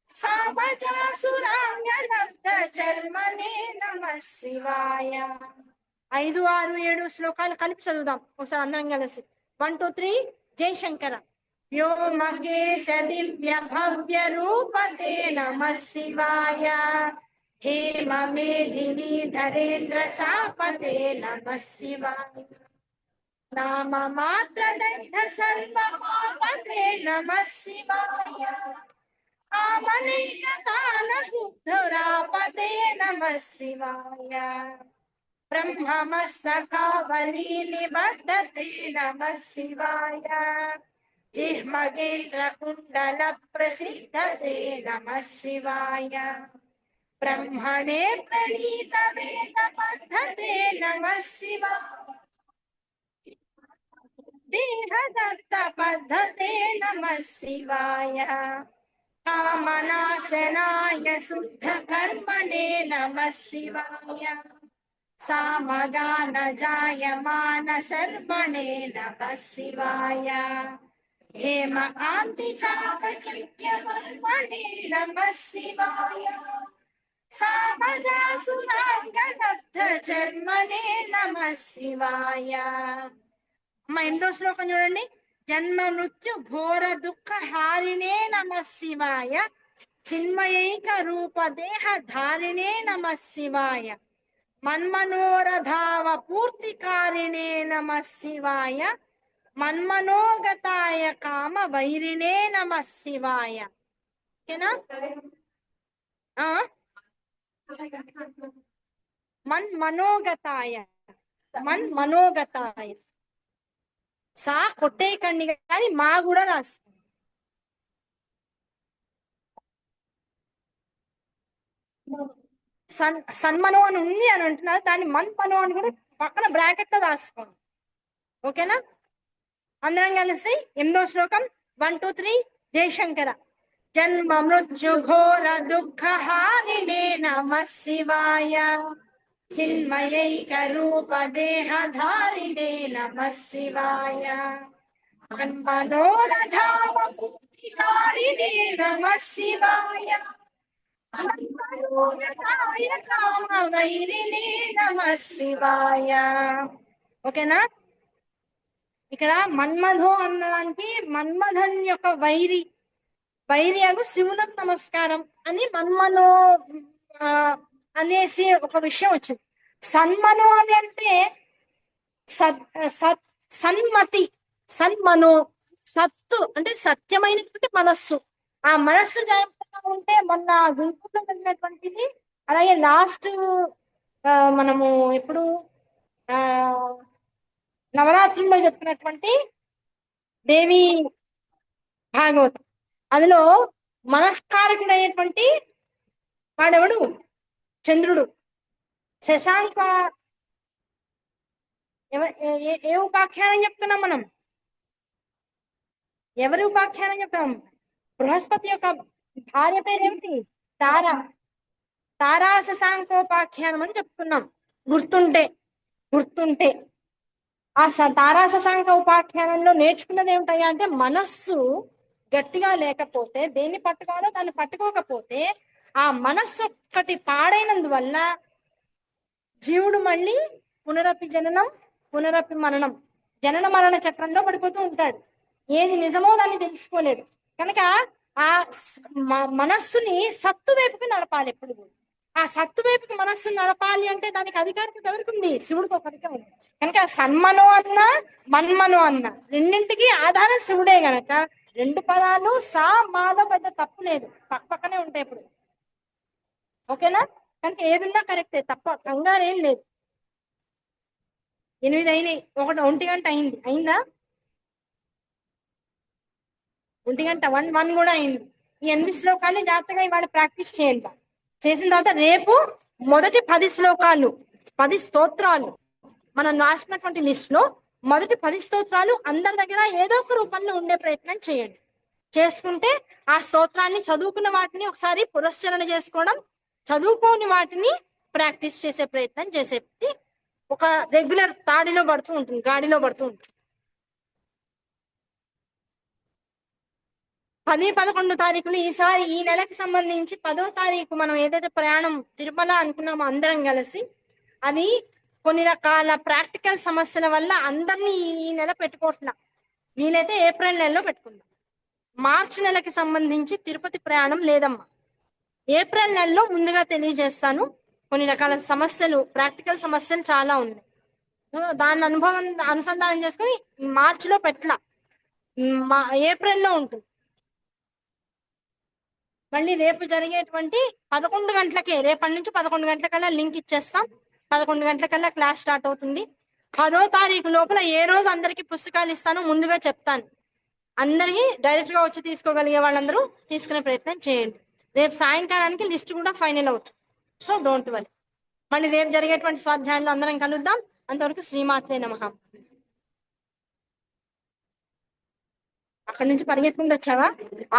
सामजासुरांग लब्ध चर्मणे नमः शिवाय 5 6 7 శ్లోకాలు కలిపి చదువుదాం ఒకసారి అందరం కలిసి 1 2 3 జయశంకర వ్యోమకేశ దివ్య భవ్య రూపతే నమః శివాయ हेम मेदिनी धरेन्द्र चापते नमः शिवाय नाम मात्र दग्ध सर्व पापते नमः शिवाय कामनीयतान दुरापते नमः शिवाय ब्रह्ममस्तकावली निबद्धते नमः शिवाय जिह्मगेन्द्र कुण्डल प्रसिद्धते नमः शिवाय ब्रह्मणे प्रणीत वेद पद्धते नमः शिवाय देहदत्त पद्धते नमः शिवाय कामनाशनाय शुद्ध कर्मणे नमः शिवाय सामगान जायमान शर्मणे नमः शिवाय हेमकान्ति चाकचक्य वर्मणे नमः शिवाय सामजासुरांगलब्ध చర్మణే నమః శివాయ 8వ శ్లోకం చూడండి జన్మ మృత్యు ఘోర దుఃఖ హారిణే నమః శివాయ చిన్మయైక రూప దేహ ధారిణే నమః శివాయ మన్మనోరధావ పూర్తికారిణే నమః శివాయ మన్మనోగతాయ కామ వైరిణే నమః శివాయ ఓకేనా మన్మనోగతాయ సా కొట్టేయకండి కానీ మా కూడా రాసుకో సన్మనో అని ఉంది అని అంటున్నారు దాన్ని మన్మనో అని కూడా పక్కన బ్రాకెట్ లో రాసుకోండి ఓకేనా అందరం కలిసి 8వ శ్లోకం 1 2 3 జయశంకర जन्म मृत्यु घोर दुख हारिणे नमः शिवाय चिन्मयैक रूप देह धारिणे नमः शिवाय मन्मनोरधाव पूर्तिकारिणे नमः शिवाय मन्मनोरधाय काम वैरिणे नमः शिवाय ఓకేనా ఇక్కడ మన్మధో అన్నదానికి మన్మధన్ యొక్క వైర్యాగు శివులకు నమస్కారం అని మన్మనో అనేసి ఒక విషయం వచ్చింది సన్మనో అని అంటే సన్మతి సన్మనో సత్తు అంటే సత్యమైనటువంటి మనస్సు ఆ మనస్సు ఉంటే మొన్న గుంటూరులో జరిగినటువంటిది, అలాగే లాస్ట్ మనము ఇప్పుడు ఆ నవరాత్రుల్లో చెప్తున్నటువంటి దేవి భాగవతం, అందులో మనస్కారకుడైనటువంటి వాడెవడు? చంద్రుడు. శశాంక ఏ ఉపాఖ్యానం చెప్తున్నాం మనం? ఎవరి ఉపాఖ్యానం చెప్తాం? బృహస్పతి యొక్క భార్య పేరేమిటి? తార. తారా శశాంకోపాఖ్యానం అని చెప్తున్నాం. గుర్తుంటే గుర్తుంటే ఆ తారా శశాంక ఉపాఖ్యానంలో నేర్చుకున్నది ఏమిటయ్యా అంటే, మనస్సు గట్టిగా లేకపోతే, దేన్ని పట్టుకోవాలో దాన్ని పట్టుకోకపోతే, ఆ మనస్సు ఒక్కటి పాడైనందువల్ల జీవుడు మళ్ళీ పునరపి జననం పునరపి మరణం, జనన మరణ చక్రంలో పడిపోతూ ఉంటాడు. ఏది నిజమో దాన్ని తెలుసుకోలేడు. కనుక ఆ మనస్సుని సత్తు వైపుకి నడపాలి ఎప్పుడు కూడా. ఆ సత్తు వైపుకి మనస్సుని నడపాలి అంటే దానికి అధికారికత ఎవరికి ఉంది? శివుడికి ఒక అధికారం ఉంది. కనుక సన్మనో అన్న మన్మనో అన్న రెండింటికి ఆధారం శివుడే గనక రెండు పదాలు సా మాలో పెద్ద తప్పు లేదు, పక్క పక్కనే ఉంటాయి ఇప్పుడు. ఓకేనా? కనుక ఏదున్నా కరెక్టే, తప్ప కంగారు ఏం లేదు. 8 అయినాయి, 1 గంట అయింది. అయిందా? 1 గంట 1 కూడా అయింది. ఈ 8 శ్లోకాలు జాగ్రత్తగా ఇవాళ ప్రాక్టీస్ చేయండి. చేసిన తర్వాత రేపు మొదటి 10 శ్లోకాలు, 10 స్తోత్రాలు మనం రాసినటువంటి లిస్ట్ లో మొదటి 10 స్తోత్రాలు అందరి దగ్గర ఏదో ఒక రూపంలో ఉండే ప్రయత్నం చేయండి. చేసుకుంటే ఆ స్తోత్రాన్ని చదువుకున్న వాటిని ఒకసారి పురస్చరణ చేసుకోవడం, చదువుకోని వాటిని ప్రాక్టీస్ చేసే ప్రయత్నం చేసేది ఒక రెగ్యులర్ తాడిలో పడుతూ ఉంటుంది, గాడిలో పడుతూ ఉంటుంది. 10, 11 తారీఖులు ఈసారి ఈ నెలకి సంబంధించి 10వ తారీఖు మనం ఏదైతే ప్రయాణం తిరుమల అనుకున్నామో అందరం కలిసి, అది కొన్ని రకాల ప్రాక్టికల్ సమస్యల వల్ల అందరినీ ఈ నెల పెట్టుకోవట్లా. వీలైతే ఏప్రిల్ నెలలో పెట్టుకుందాం. మార్చి నెలకి సంబంధించి తిరుపతి ప్రయాణం లేదమ్మా. ఏప్రిల్ నెలలో ముందుగా తెలియజేస్తాను. కొన్ని రకాల సమస్యలు, ప్రాక్టికల్ సమస్యలు చాలా ఉన్నాయి. దాని అనుభవం అనుసంధానం చేసుకుని మార్చిలో పెట్టలా, ఏప్రిల్లో ఉంటుంది. మళ్ళీ రేపు జరిగేటువంటి 11 గంటలకే, రేపటి నుంచి 11 గంటలకల్లా లింక్ ఇచ్చేస్తాం. 11 గంటలకల్లా క్లాస్ స్టార్ట్ అవుతుంది. 10వ తారీఖు లోపల ఏ రోజు అందరికి పుస్తకాలు ఇస్తానో ముందుగా చెప్తాను. అందరికి డైరెక్ట్ గా వచ్చి తీసుకోగలిగే వాళ్ళందరూ తీసుకునే ప్రయత్నం చేయండి. రేపు సాయంకాలానికి లిస్ట్ కూడా ఫైనల్ అవుతుంది. So don't worry. మళ్ళీ రేపు జరిగేటువంటి స్వాధ్యాయంలో అందరం కలుద్దాం. అంతవరకు శ్రీమాత్రే నమః. అక్కడి నుంచి పరిగెత్తుకుంటూ వచ్చావా?